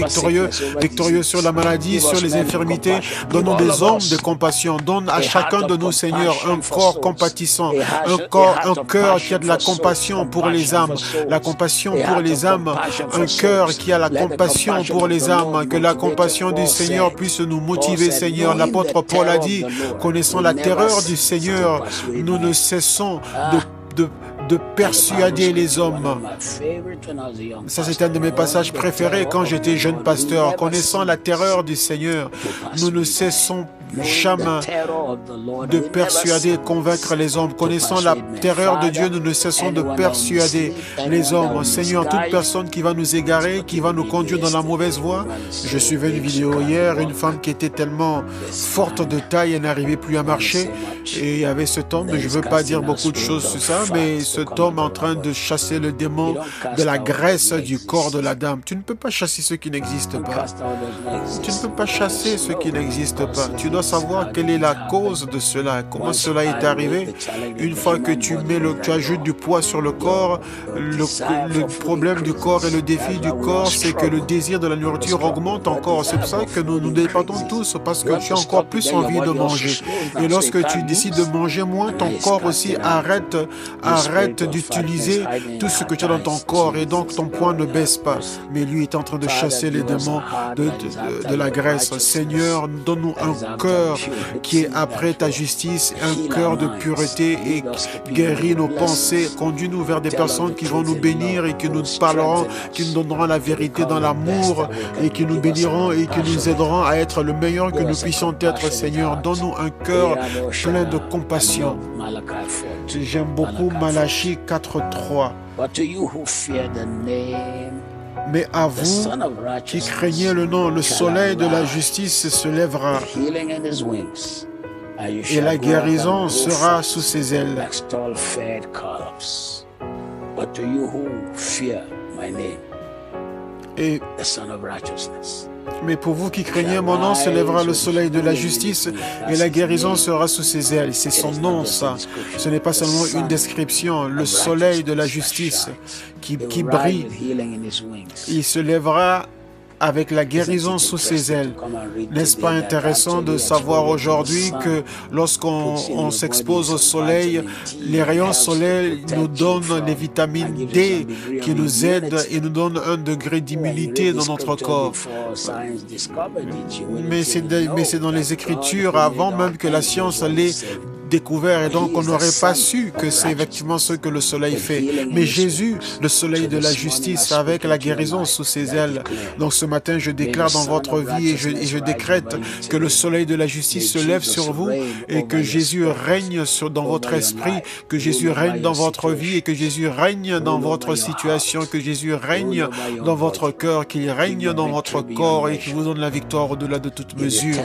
victorieux sur la maladie, sur les infirmités. Donne-nous des hommes de compassion. Donne à chacun de nous, Seigneur, un corps compatissant, un cœur qui a de la compassion pour les âmes, la compassion pour les âmes, un cœur qui a la compassion pour les âmes, que la compassion du Seigneur puisse nous motiver, Seigneur. L'apôtre Paul a dit, connaissant la terreur du Seigneur, nous ne cessons de persuader les hommes. Ça, c'est un de mes passages préférés quand j'étais jeune pasteur. Connaissant la terreur du Seigneur, nous ne cessons jamais de persuader et convaincre les hommes. Connaissant la terreur de Dieu, nous ne cessons de persuader les hommes. Seigneur, toute personne qui va nous égarer, qui va nous conduire dans la mauvaise voie. Je suivais une vidéo hier, une femme qui était tellement forte de taille, elle n'arrivait plus à marcher. Et il y avait cet homme, je ne veux pas dire beaucoup de choses sur ça, mais cet homme en train de chasser le démon de la graisse du corps de la dame. Tu ne peux pas chasser ce qui n'existe pas. Tu ne peux pas chasser ce qui n'existe pas. Tu dois savoir quelle est la cause de cela, comment cela est arrivé. Une fois que tu ajoutes du poids sur le corps, le problème du corps et le défi du corps, c'est que le désir de la nourriture augmente encore. C'est pour ça que nous dépendons tous, parce que tu as encore plus envie de manger. Et lorsque tu décides de manger moins, ton corps aussi arrête d'utiliser tout ce que tu as dans ton corps, et donc ton poids ne baisse pas. Mais lui est en train de chasser les démons de la graisse. Seigneur, donne-nous un cœur qui est après ta justice, un cœur de pureté, et guéris nos pensées. Conduis-nous vers des personnes qui vont nous bénir et qui nous parleront, qui nous donneront la vérité dans l'amour et qui nous béniront et qui nous aideront à être le meilleur que nous puissions être, Seigneur. Donne-nous un cœur plein de compassion. J'aime beaucoup Malachie 4:3. Mais à vous qui craignez le nom, le soleil de la justice se lèvera et la guérison sera sous ses ailes. Mais pour vous qui craignez mon nom, se lèvera le soleil de la justice et la guérison sera sous ses ailes. C'est son nom, ça. Ce n'est pas seulement une description. Le soleil de la justice qui brille, il se lèvera avec la guérison sous ses ailes. N'est-ce pas intéressant de savoir aujourd'hui que lorsqu'on s'expose au soleil, les rayons soleil nous donnent les vitamines D qui nous aident et nous donnent un degré d'immunité dans notre corps. Mais c'est dans les Écritures, avant même que la science l'ait découvert, et donc on n'aurait pas su que c'est effectivement ce que le soleil fait. Mais Jésus, le soleil de la justice, avec la guérison sous ses ailes. Donc ce matin, je déclare dans votre vie et je décrète que le soleil de la justice se lève sur vous et que Jésus règne dans votre esprit, que Jésus règne dans votre vie et que Jésus règne dans votre situation, que Jésus règne dans votre cœur, qu'il règne dans votre corps et qu'il vous donne la victoire au-delà de toute mesure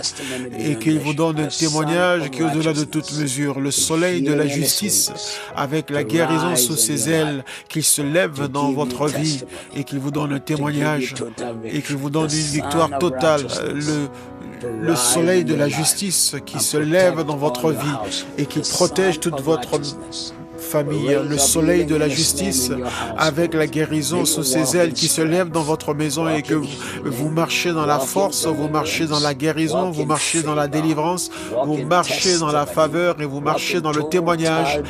et qu'il vous donne un témoignage qui est au-delà de toute mesure. Le soleil de la justice avec la guérison sous ses ailes, qu'il se lève dans votre vie et qu'il vous donne un témoignage et qu'il vous donne une victoire totale. Le soleil de la justice qui se lève dans votre vie et qui protège toute votre famille, le soleil de la justice avec la guérison sous ses ailes qui se lève dans votre maison et que vous marchez dans la force, vous marchez dans la guérison, vous marchez dans la délivrance, vous marchez dans la faveur et vous marchez dans le témoignage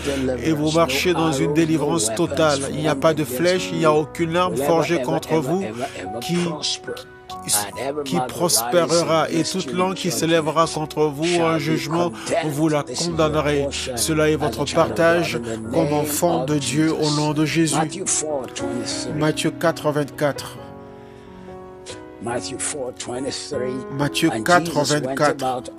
et vous marchez dans une délivrance totale. Il n'y a pas de flèche, il n'y a aucune arme forgée contre vous qui prospérera, et toute langue qui s'élèvera contre vous en jugement, vous la condamnerez. Cela est votre partage comme enfant de Dieu au nom de Jésus. Matthieu 4, 24. Matthieu 4, 24.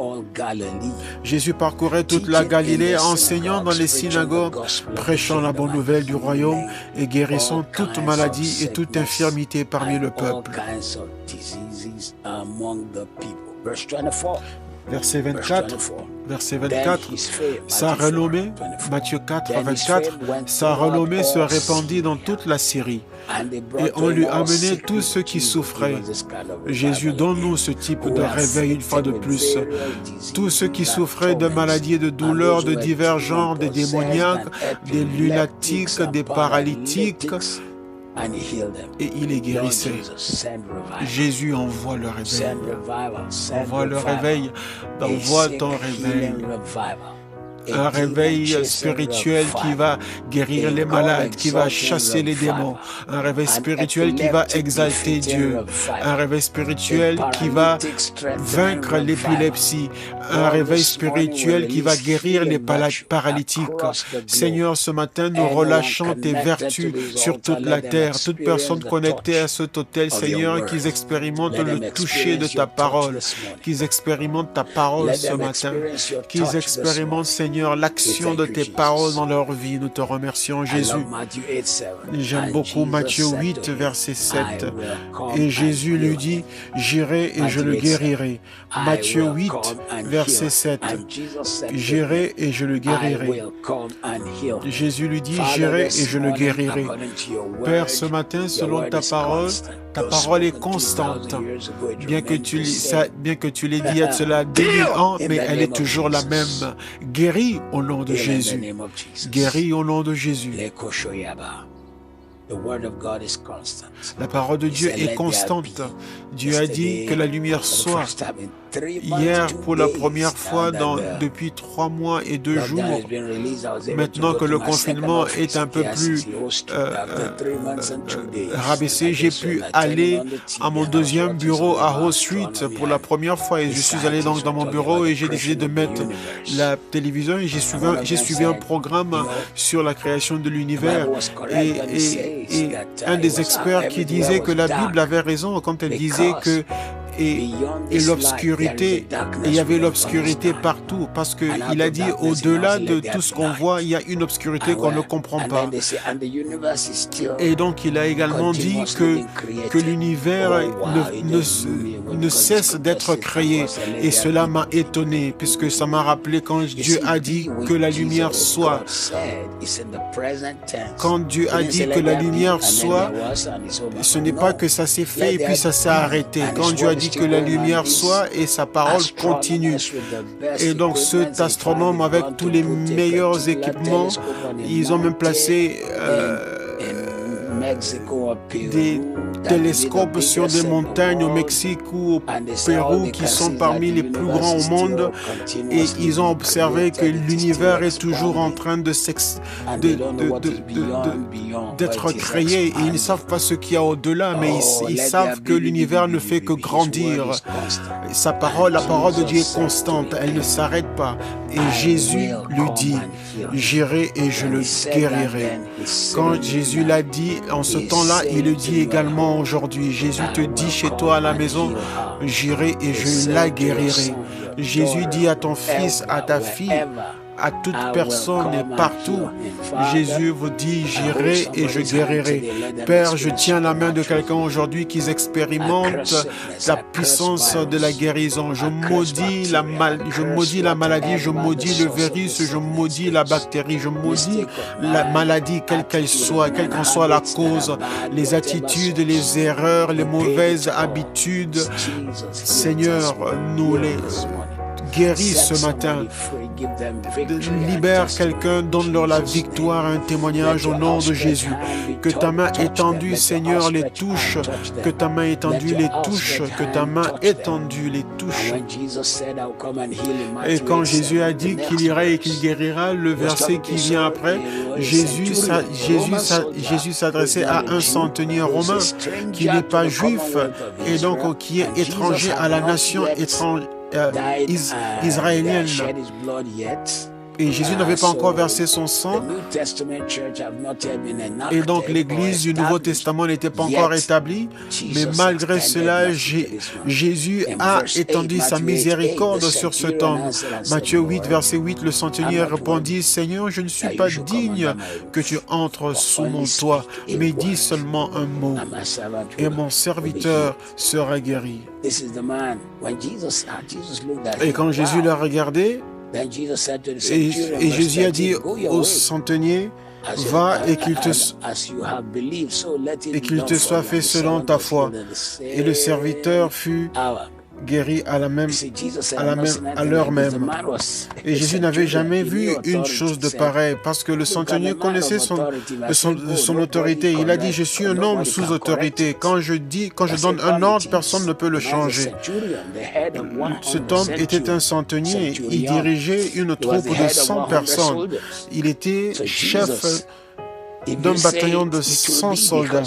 Jésus parcourait toute la Galilée, enseignant dans les synagogues, prêchant la bonne nouvelle du royaume et guérissant toute maladie et toute infirmité parmi le peuple. Verset 24, sa renommée, Matthieu 4, 24, sa renommée se répandit dans toute la Syrie. Et on lui amenait tous ceux qui souffraient. Jésus, donne-nous ce type de réveil une fois de plus. Tous ceux qui souffraient de maladies et de douleurs de divers genres, des démoniaques, des lunatiques, des paralytiques, et il les guérissait. Jésus envoie le réveil. Envoie le réveil. Envoie ton réveil. Un réveil spirituel qui va guérir les malades, qui va chasser les démons. Un réveil spirituel qui va exalter Dieu. Un réveil spirituel qui va vaincre l'épilepsie. Un réveil spirituel qui va guérir les paralytiques. Seigneur, ce matin, nous relâchons tes vertus sur toute la terre. Toute personne connectée à cet autel, Seigneur, qu'ils expérimentent le toucher de ta parole. Qu'ils expérimentent ta parole ce matin. Qu'ils expérimentent, Seigneur, l'action de tes paroles dans leur vie. Nous te remercions, Jésus. J'aime beaucoup Matthieu 8, verset 7. Et Jésus lui dit, j'irai et je le guérirai. Matthieu 8, verset 7. J'irai et je le guérirai. Jésus lui dit, j'irai et je le guérirai. Père, ce matin, selon ta parole est constante. Bien que tu l'aies dit il y a de cela 2000 ans, mais elle est toujours la même. Guéris au nom de Jésus. Guéris au nom de Jésus. La parole de Dieu est constante. Dieu a dit que la lumière soit. Hier, pour la première fois depuis 3 mois et 2 jours, maintenant que le confinement est un peu plus rabaissé, j'ai pu aller à mon deuxième bureau à Howe Street pour la première fois. Et je suis allé donc dans mon bureau et j'ai décidé de mettre la télévision et j'ai suivi un programme sur la création de l'univers. Et un des experts qui disait que la Bible avait raison quand elle disait que et l'obscurité, il y avait l'obscurité partout, parce qu'il a dit au-delà de tout ce qu'on voit, il y a une obscurité qu'on ne comprend pas. Et donc il a également dit que l'univers ne cesse d'être créé, et cela m'a étonné, puisque ça m'a rappelé quand Dieu a dit que la lumière soit. Quand Dieu a dit que la lumière soit, ce n'est pas que ça s'est fait et puis ça s'est arrêté. Quand Dieu a dit que la lumière soit, et sa parole continue. Et donc cet astronome, avec tous les meilleurs équipements, ils ont même placé des télescopes sur des montagnes au Mexique ou au Pérou qui sont parmi les plus grands au monde, et ils ont observé que l'univers est toujours en train d'être créé, et ils ne savent pas ce qu'il y a au-delà, mais ils savent que l'univers ne fait que grandir. La parole de Dieu est constante, elle ne s'arrête pas. Et Jésus lui dit, j'irai et je le guérirai. Quand Jésus l'a dit en ce temps-là, il le dit également aujourd'hui. Jésus te dit chez toi à la maison, j'irai et je la guérirai. Jésus dit à ton fils, à ta fille, à toute personne et partout, Jésus vous dit, j'irai et je guérirai. Père, je tiens la main de quelqu'un aujourd'hui qui expérimente la puissance de la guérison. Je maudis la maladie, je maudis le virus, je maudis la bactérie, je maudis la maladie, quelle qu'elle soit, quelle qu'en soit la cause, les attitudes, les erreurs, les mauvaises habitudes. Seigneur, nous les guéris ce matin. Libère quelqu'un, donne-leur la victoire, un témoignage au nom de Jésus. Que ta main étendue, Seigneur, les touche. Que ta main étendue les touche. Que ta main étendue les touche. Et quand Jésus a dit qu'il irait et qu'il guérira, le verset qui vient après, Jésus s'adressait à un centenier romain qui n'est pas juif et donc qui est étranger à la nation israélienne. Et Jésus n'avait pas encore versé son sang. Et donc l'église du Nouveau Testament n'était pas encore établie. Mais malgré cela, Jésus a étendu sa miséricorde sur cet homme. Matthieu 8, verset 8, le centenier répondit, « Seigneur, je ne suis pas digne que tu entres sous mon toit, mais dis seulement un mot, et mon serviteur sera guéri. » Et quand Jésus l'a regardé, et Jésus a dit au centenier, va et qu'il te soit fait selon ta foi. Et le serviteur fut guéri à l'heure même. Et Jésus n'avait jamais vu une chose de pareille parce que le centenier connaissait son autorité. Il a dit, je suis un homme sous autorité. Quand je donne un ordre, personne ne peut le changer. Cet homme était un centenier. Il dirigeait une troupe de 100 personnes. Il était chef d'un bataillon de 100 soldats.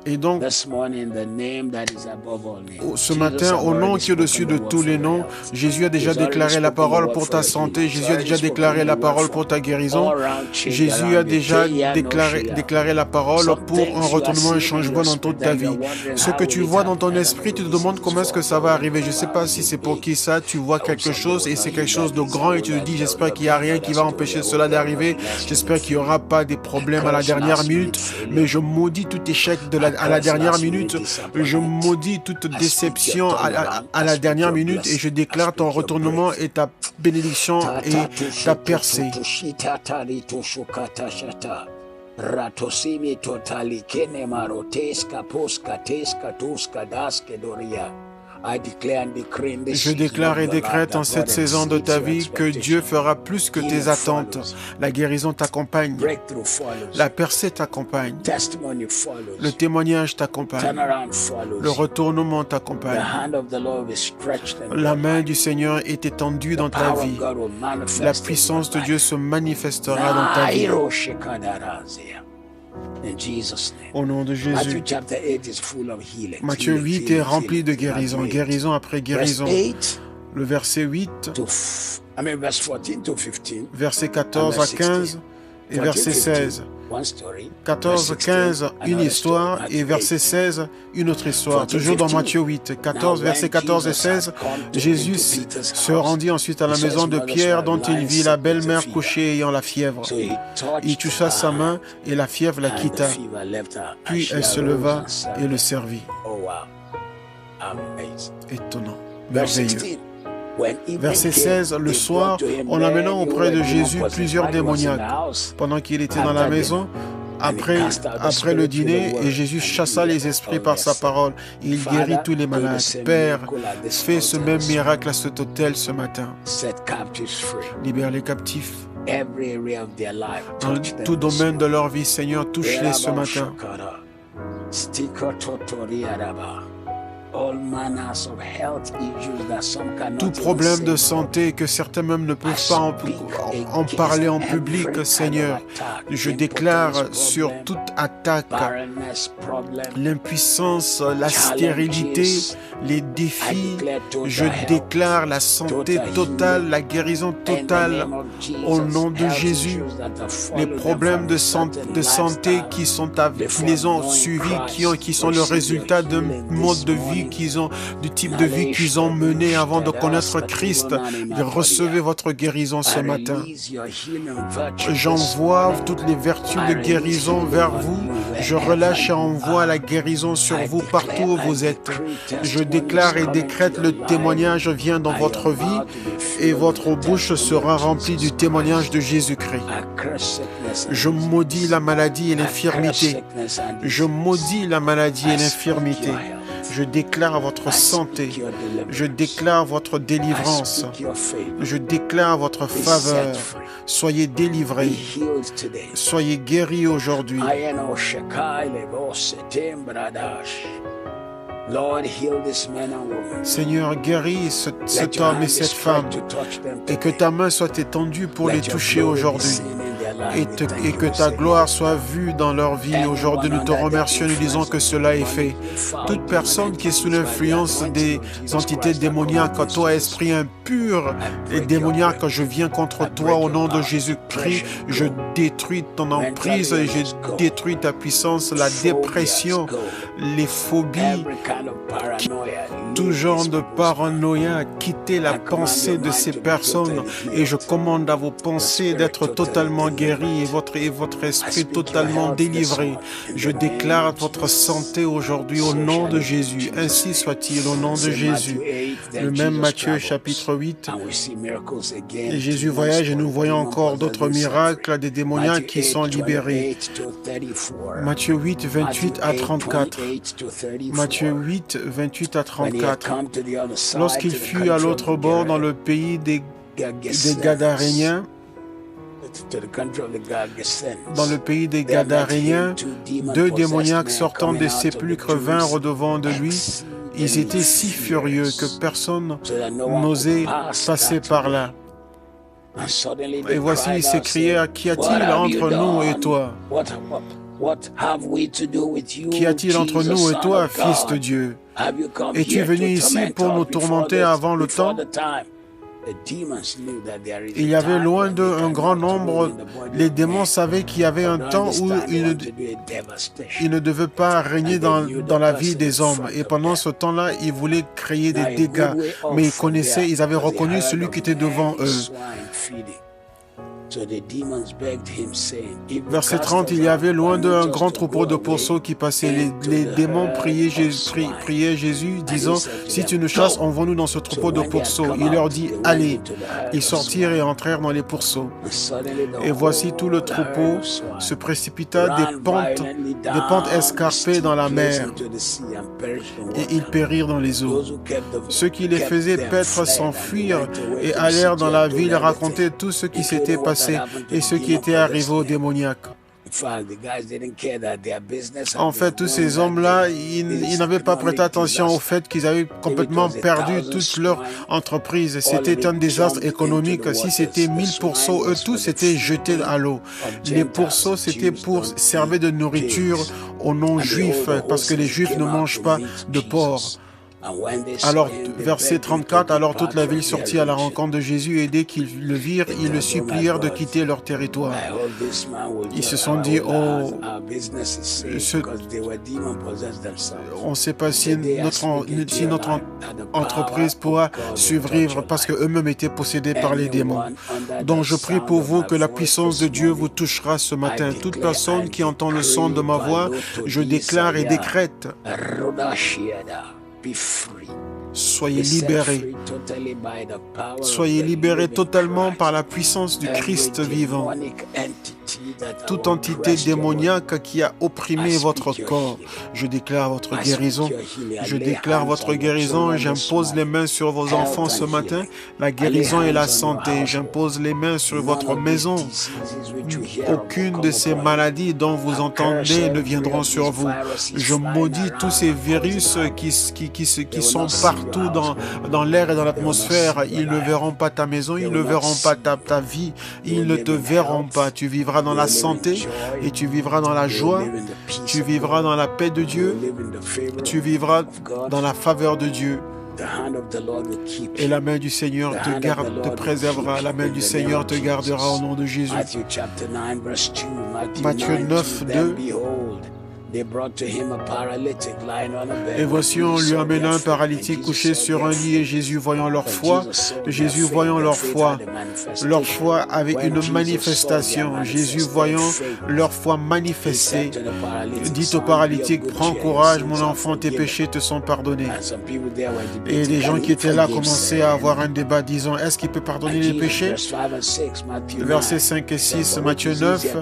Et donc, ce matin, au nom qui est au-dessus de tous les noms, Jésus a déjà déclaré la parole pour ta santé. Jésus a déjà déclaré la parole pour ta guérison. Jésus a déjà déclaré la parole pour un retournement, un changement dans toute ta vie. Ce que tu vois dans ton esprit, tu te demandes comment est-ce que ça va arriver. Je ne sais pas si c'est pour qui ça. Tu vois quelque chose et c'est quelque chose de grand et tu te dis, j'espère qu'il n'y a rien qui va empêcher cela d'arriver. J'espère qu'il n'y aura pas des problèmes à la dernière minute. Mais je maudis tout échec à la dernière minute. Je maudis toute déception à la dernière minute et je déclare ton retournement et ta bénédiction et ta percée. Je déclare et décrète en cette saison de ta vie que Dieu fera plus que tes attentes. La guérison t'accompagne. La percée t'accompagne. Le témoignage t'accompagne. Le retournement t'accompagne. La main du Seigneur est étendue dans ta vie. La puissance de Dieu se manifestera dans ta vie. Au nom de Jésus. Matthieu 8 est rempli de guérison, guérison après guérison. Le verset 8, verset 14 à 15 et verset 16. 14, 15, une histoire et verset 16, une autre histoire. Toujours dans Matthieu 8, versets 14 et 16, Jésus se rendit ensuite à la maison de Pierre dont il vit la belle-mère couchée ayant la fièvre. Il toucha sa main et la fièvre la quitta. Puis elle se leva et le servit. Étonnant, merveilleux. Verset 16, le soir, en amenant auprès de Jésus plusieurs démoniaques. Pendant qu'il était dans la maison, après le dîner, et Jésus chassa les esprits par sa parole. Il guérit tous les malades. Père, fais ce même miracle à cet hôtel ce matin. Libère les captifs. Dans tout domaine de leur vie, Seigneur, touche-les ce matin. Tout problème de santé que certains même ne peuvent pas en parler en public, Seigneur, je déclare sur toute attaque, l'impuissance, la stérilité, les défis, je déclare la santé totale, la guérison totale au nom de Jésus. Les problèmes de santé qui les ont suivis, qui sont le résultat d'un mode de vie du type de vie qu'ils ont mené avant de connaître Christ. Recevez votre guérison ce matin. J'envoie toutes les vertus de guérison vers vous. Je relâche et envoie la guérison sur vous partout où vous êtes. Je déclare et décrète le témoignage vient dans votre vie et votre bouche sera remplie du témoignage de Jésus-Christ. Je maudis la maladie et l'infirmité. Je maudis la maladie et l'infirmité. Je déclare votre santé. Je déclare votre délivrance. Je déclare votre faveur. Soyez délivrés. Soyez guéris aujourd'hui. Seigneur, guéris cet homme et cette femme et que ta main soit étendue pour les toucher aujourd'hui et que ta gloire soit vue dans leur vie. Aujourd'hui, nous te remercions, nous disons que cela est fait. Toute personne qui est sous l'influence des entités démoniaques, toi, esprit impur et démoniaque, je viens contre toi au nom de Jésus-Christ. Je détruis ton emprise et je détruis ta puissance, la dépression, les phobies, tout genre de paranoïa, quittez la pensée de ces personnes et je commande à vos pensées d'être totalement guéries et votre esprit totalement délivré. Je déclare votre santé aujourd'hui au nom de Jésus. Ainsi soit-il au nom de Jésus. Le même Matthieu chapitre 8. Et Jésus voyage et nous voyons encore d'autres miracles, des démoniaques qui sont libérés. Matthieu 8, 28 à 34. Matthieu 8, 28 à 34. Lorsqu'il fut à l'autre bord dans le pays des Gadaréniens, deux démoniaques sortant des sépulcres vinrent devant de lui. Ils étaient si furieux que personne n'osait passer par là. Et voici, ils s'écrièrent, « Qu'y a-t-il entre nous et toi? Qu'y a-t-il entre nous et toi, Fils de Dieu? Es-tu venu ici pour nous tourmenter avant le temps? » Il y avait loin d'eux un grand nombre. Les démons savaient qu'il y avait un temps où ils ne devaient pas régner dans la vie des hommes. Et pendant ce temps-là, ils voulaient créer des dégâts. Mais ils avaient reconnu celui qui était devant eux. Verset 30, il y avait loin d'eux un grand troupeau de pourceaux qui passaient. Les démons priaient Jésus, disant, « Si tu nous chasses, envoie-nous dans ce troupeau de pourceaux. » Il leur dit, « Allez !» Ils sortirent et entrèrent dans les pourceaux. Et voici tout le troupeau se précipita des pentes escarpées dans la mer, et ils périrent dans les eaux. Ceux qui les faisaient paître s'enfuirent et allèrent dans la ville raconter tout ce qui s'était passé et ce qui était arrivé aux démoniaques. En fait, tous ces hommes-là, ils n'avaient pas prêté attention au fait qu'ils avaient complètement perdu toute leur entreprise. C'était un désastre économique. Si c'était 1000 pourceaux, eux tous étaient jetés à l'eau. Les pourceaux, c'était pour servir de nourriture aux non-juifs, parce que les juifs ne mangent pas de porc. Alors, verset 34, alors toute la ville sortit à la rencontre de Jésus et dès qu'ils le virent, ils le supplièrent de quitter leur territoire. Ils se sont dit, oh, on ne sait pas si notre entreprise pourra survivre parce qu'eux-mêmes étaient possédés par les démons. Donc je prie pour vous que la puissance de Dieu vous touchera ce matin. Toute personne qui entend le son de ma voix, je déclare et décrète. Soyez libérés. Soyez libérés totalement par la puissance du Christ vivant. Toute entité démoniaque qui a opprimé votre corps, je déclare votre guérison. Je déclare votre guérison et j'impose les mains sur vos enfants ce matin. La guérison et la santé. J'impose les mains sur votre maison. Aucune de ces maladies dont vous entendez ne viendront sur vous. Je maudis tous ces virus qui sont partout dans l'air et dans l'atmosphère. Ils ne verront pas ta maison, ils ne verront pas ta vie, ils ne te verront pas. Tu vivras dans la santé et tu vivras dans la joie, tu vivras dans la paix de Dieu, tu vivras dans la faveur de Dieu. Et la main du Seigneur te préservera, la main du Seigneur te gardera au nom de Jésus. Matthieu 9, 2. Et voici, on lui amena un paralytique couché sur un lit, et Jésus voyant leur foi avait une manifestation. Jésus voyant leur foi manifestée, dit au paralytique, prends courage, mon enfant, tes péchés te sont pardonnés. Et les gens qui étaient là commençaient à avoir un débat disant, est-ce qu'il peut pardonner les péchés? Versets 5 et 6, Matthieu 9,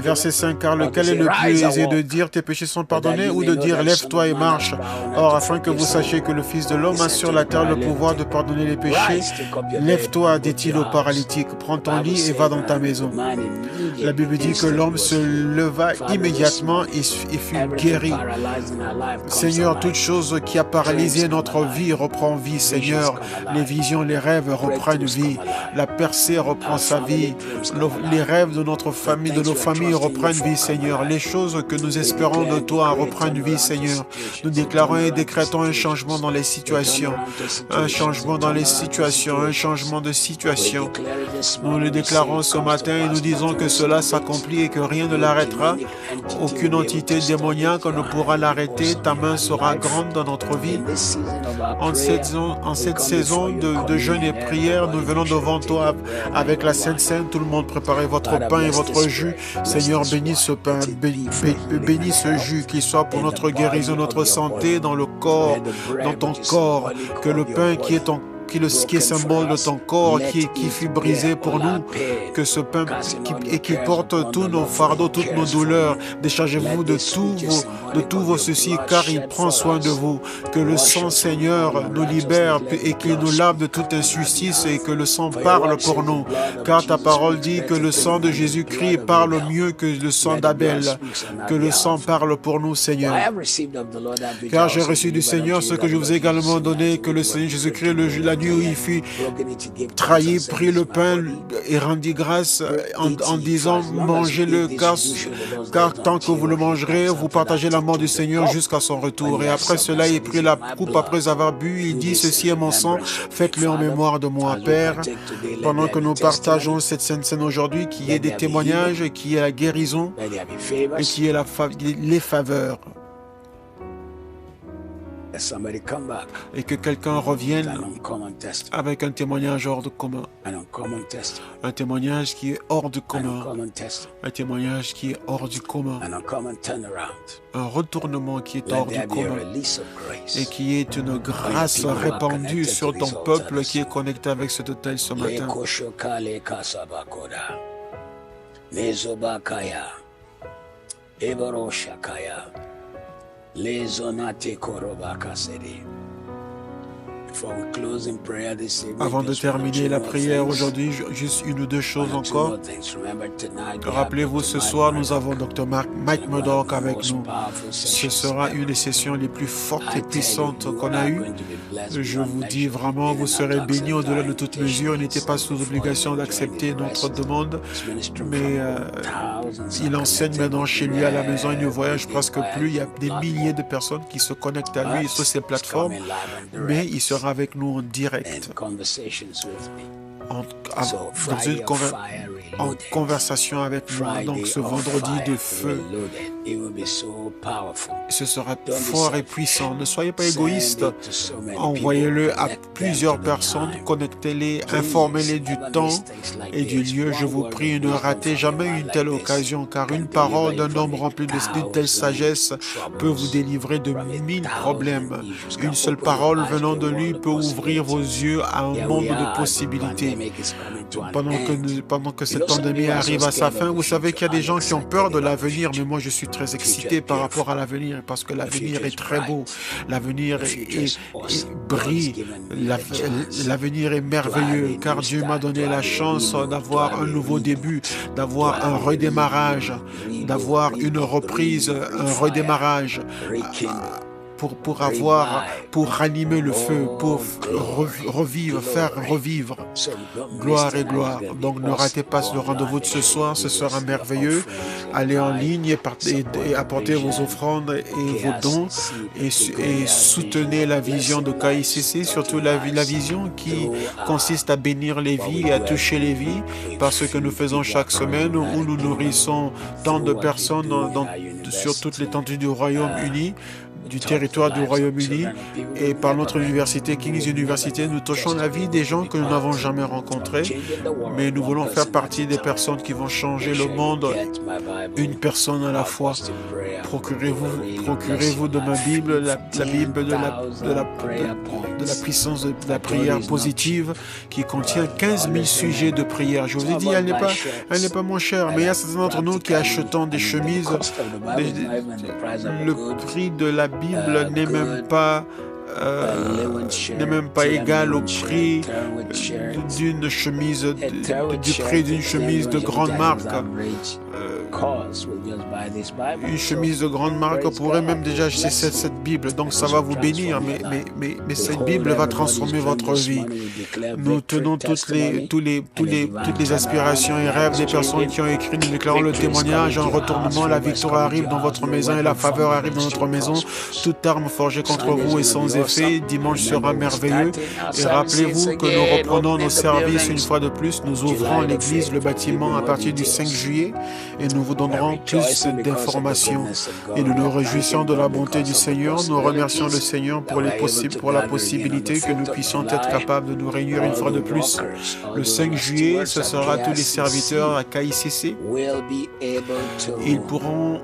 verset 5, car lequel est le plus aisé de de dire tes péchés sont pardonnés ou de dire lève-toi et marche. Or, afin que vous sachiez que le Fils de l'homme a sur la terre le pouvoir de pardonner les péchés, lève-toi, dit-il au paralytique, prends ton lit et va dans ta maison. La Bible dit que l'homme se leva immédiatement et fut guéri. Seigneur, toute chose qui a paralysé notre vie reprend vie, Seigneur. Les visions, les rêves reprennent vie. La percée reprend sa vie. Les rêves de notre famille, de nos familles reprennent vie, Seigneur. Les choses que nous espérons de toi reprennent vie, Seigneur. Nous déclarons et décrétons un changement dans les situations. Un changement dans les situations. Un changement de situation. Nous le déclarons ce matin et nous disons que cela s'accomplit et que rien ne l'arrêtera. Aucune entité démoniaque ne pourra l'arrêter. Ta main sera grande dans notre vie. En cette saison de jeûne et prière, nous venons devant toi avec la Sainte Seine. Tout le monde, préparez votre pain et votre jus. Seigneur, bénis ce pain, bénis ce jus, qu'il soit pour notre guérison, notre santé, dans le corps, dans ton corps. Que le pain qui est symbole de ton corps, qui fut brisé pour nous, que ce pain qui porte tous nos fardeaux, toutes nos douleurs, déchargez-vous de tous vos soucis, car il prend soin de vous. Que le sang, Seigneur, nous libère et qu'il nous lave de toute injustice et que le sang parle pour nous, car ta parole dit que le sang de Jésus-Christ parle mieux que le sang d'Abel, que le sang parle pour nous, Seigneur. Car j'ai reçu du Seigneur ce que je vous ai également donné, que le Seigneur Jésus-Christ, la nuit où il fut trahi, prit le pain et rendit grâce en disant mangez-le, car tant que vous le mangerez, vous partagez la mort du Seigneur jusqu'à son retour. Et après cela, il prit la coupe après avoir bu, il dit ceci est mon sang, faites-le en mémoire de moi, Père. Pendant que nous partageons cette sainte scène aujourd'hui, qui est des témoignages, qui est la guérison et qui est les faveurs. Et que quelqu'un revienne avec un témoignage hors de commun. Un témoignage qui est hors du commun. Un témoignage qui est hors du commun. Un retournement qui est hors du commun. Et qui est une grâce répandue sur ton peuple qui est connecté avec cet hôtel ce matin. Avant de terminer la prière aujourd'hui, juste une ou deux choses encore. Rappelez-vous, ce soir, nous avons Dr. Mike Murdock avec nous. Ce sera une des sessions les plus fortes et puissantes qu'on a eues. Je vous dis vraiment, vous serez bénis au-delà de toute mesure. Il n'était pas sous obligation d'accepter notre demande, mais il enseigne maintenant chez lui à la maison. Il ne voyage presque plus. Il y a des milliers de personnes qui se connectent à lui sur ces plateformes, mais il sera avec nous en direct, en conversation avec moi. Donc ce vendredi de feu, ce sera fort et puissant. Ne soyez pas égoïstes. Envoyez-le à plusieurs personnes, connectez-les, informez-les du temps et du lieu. Je vous prie, ne ratez jamais une telle occasion, car une parole d'un homme rempli d'une telle sagesse peut vous délivrer de 1000 problèmes. Une seule parole venant de lui peut ouvrir vos yeux à un monde de possibilités. Pendant que cette pandémie arrive à sa fin, vous savez qu'il y a des gens qui ont peur de l'avenir, mais moi je suis très excité par rapport à l'avenir, parce que l'avenir est très beau, l'avenir brille, l'avenir est merveilleux, car Dieu m'a donné la chance d'avoir un nouveau début, d'avoir un redémarrage, d'avoir une reprise, un redémarrage. Pour ranimer le feu, pour faire revivre. Gloire et gloire. Donc ne ratez pas le rendez-vous de ce soir, ce sera merveilleux. Allez en ligne et apportez vos offrandes et vos dons et soutenez la vision de KICC, surtout la vision qui consiste à bénir les vies et à toucher les vies, parce que nous faisons chaque semaine où nous nourrissons tant de personnes sur toute l'étendue du Royaume-Uni. du territoire du Royaume-Uni et par notre université, King's University, nous touchons la vie des gens que nous n'avons jamais rencontrés, mais nous voulons faire partie des personnes qui vont changer le monde, une personne à la fois. Procurez-vous de ma Bible, la Bible de la puissance de la prière positive qui contient 15 000 sujets de prière. Je vous ai dit, elle n'est pas moins chère, mais il y a certains d'entre nous qui achetons des chemises. Le prix de la Bible n'est même pas égal au prix d'une chemise, du prix d'une chemise de grande marque. Une chemise de grande marque pourrait même déjà acheter cette Bible, donc ça va vous bénir, mais cette Bible va transformer votre vie. Nous tenons toutes les aspirations et rêves des personnes qui ont écrit, nous déclarons le témoignage en retournement, la victoire arrive dans votre maison et la faveur arrive dans notre maison. Toute arme forgée contre vous est sans effet. Dimanche sera merveilleux. Et rappelez-vous que nous reprenons nos services une fois de plus. Nous ouvrons l'église, le bâtiment à partir du 5 juillet et nous vous donnerons plus d'informations. Et nous nous réjouissons de la bonté du Seigneur. Nous remercions le Seigneur pour la possibilité que nous puissions être capables de nous réunir une fois de plus. Le 5 juillet, ce sera tous les serviteurs à KICC. Ils pourront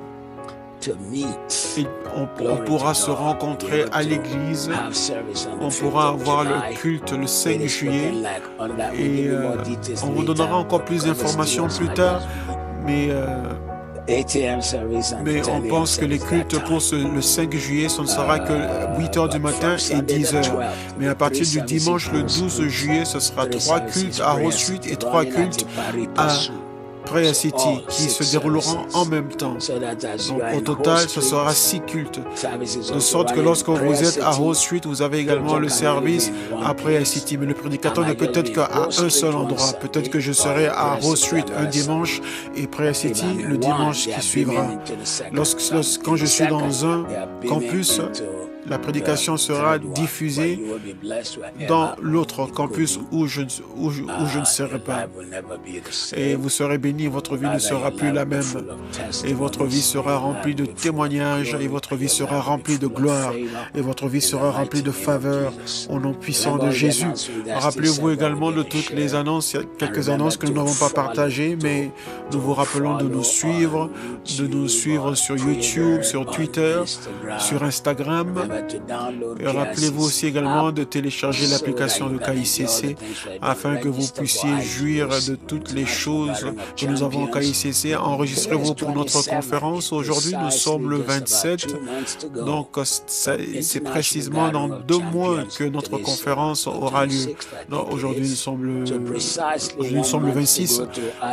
on pourra se rencontrer à l'église, on pourra avoir le culte le 5 juillet et on vous donnera encore plus d'informations plus tard, mais on pense que les cultes pour le 5 juillet, ce ne sera que 8 h du matin et 10 h. Mais à partir du dimanche, le 12 juillet, ce sera 3 cultes à Rose Street et 3 cultes à Prayer City qui se dérouleront en même temps. Donc au total, ce sera 6 cultes. De sorte que lorsque vous êtes à Rose Street, vous avez également le service à Prayer City. Mais le prédicateur ne peut être qu'à un seul endroit. Peut-être que je serai à Rose Street un dimanche et Prayer City le dimanche qui suivra. Quand je suis dans un campus, la prédication sera diffusée dans l'autre campus où je ne serai pas. Et vous serez bénis, votre vie ne sera plus la même. Et votre vie sera remplie de témoignages, et votre vie sera remplie de gloire, et votre vie sera remplie de faveur au nom puissant de Jésus. Rappelez-vous également de toutes les annonces. Il y a quelques annonces que nous n'avons pas partagées, mais nous vous rappelons de nous suivre sur YouTube, sur Twitter, sur Instagram. Et rappelez-vous aussi également de télécharger l'application de KICC afin que vous puissiez jouir de toutes les choses que nous avons au KICC. Enregistrez-vous pour notre conférence. Aujourd'hui, nous sommes le 27. Donc, c'est précisément dans 2 mois que notre conférence aura lieu. Aujourd'hui, nous sommes le 26.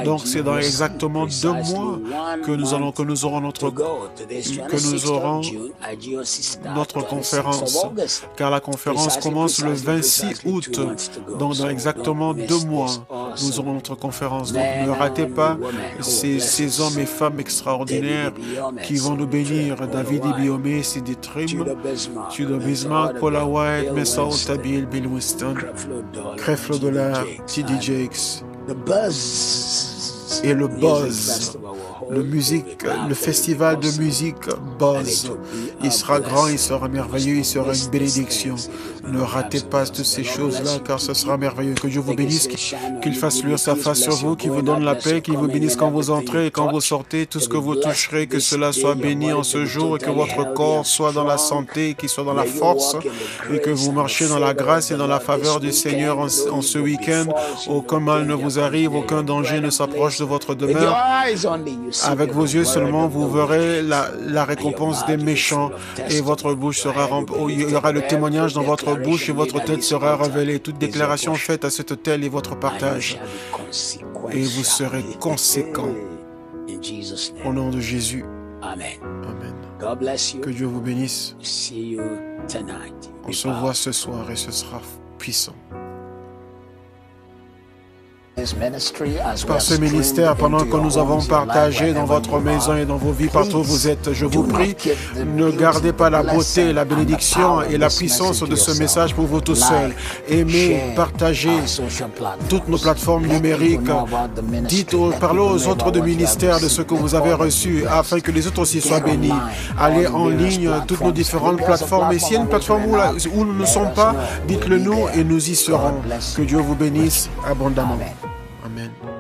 Donc, c'est dans exactement 2 mois que nous aurons notre conférence, car la conférence commence le 26 août, donc dans exactement 2 mois, nous aurons notre conférence. Donc ne ratez pas ces hommes et femmes extraordinaires qui vont nous bénir. David Ibiome, Sidi Trim, Tudo Bismarck, Paula White, Messa Otabil, Bill Winston, Creflo Dollar, T.D. Jakes. Et le buzz, le festival de musique Buzz. Il sera grand, il sera merveilleux, il sera une bénédiction. Ne ratez pas toutes ces choses-là, car ce sera merveilleux. Que Dieu vous bénisse, qu'il fasse luire sa face sur vous, qu'il vous donne la paix, qu'il vous bénisse quand vous entrez et quand vous sortez. Tout ce que vous toucherez, que cela soit béni en ce jour et que votre corps soit dans la santé, qu'il soit dans la force et que vous marchiez dans la grâce et dans la faveur du Seigneur en ce week-end. Aucun mal ne vous arrive, aucun danger ne s'approche de votre demeure. Avec vos yeux seulement, vous verrez la récompense des méchants et votre bouche sera remplie. Il y aura le témoignage dans votre bouche et votre tête sera révélée. Toute déclaration faite à cette telle est votre partage. Et vous serez conséquents. Au nom de Jésus. Amen. Que Dieu vous bénisse. On se voit ce soir et ce sera puissant. par ce ministère, pendant que nous avons partagé dans votre maison et dans vos vies partout où vous êtes. Je vous prie, ne gardez pas la beauté, la bénédiction et la puissance de ce message pour vous tout seuls. Aimez, partagez toutes nos plateformes numériques. Parlez aux autres de ministères de ce que vous avez reçu, afin que les autres aussi soient bénis. Allez en ligne, toutes nos différentes plateformes. Et s'il y a une plateforme où nous ne sommes pas, dites-le nous et nous y serons. Que Dieu vous bénisse abondamment. Amen.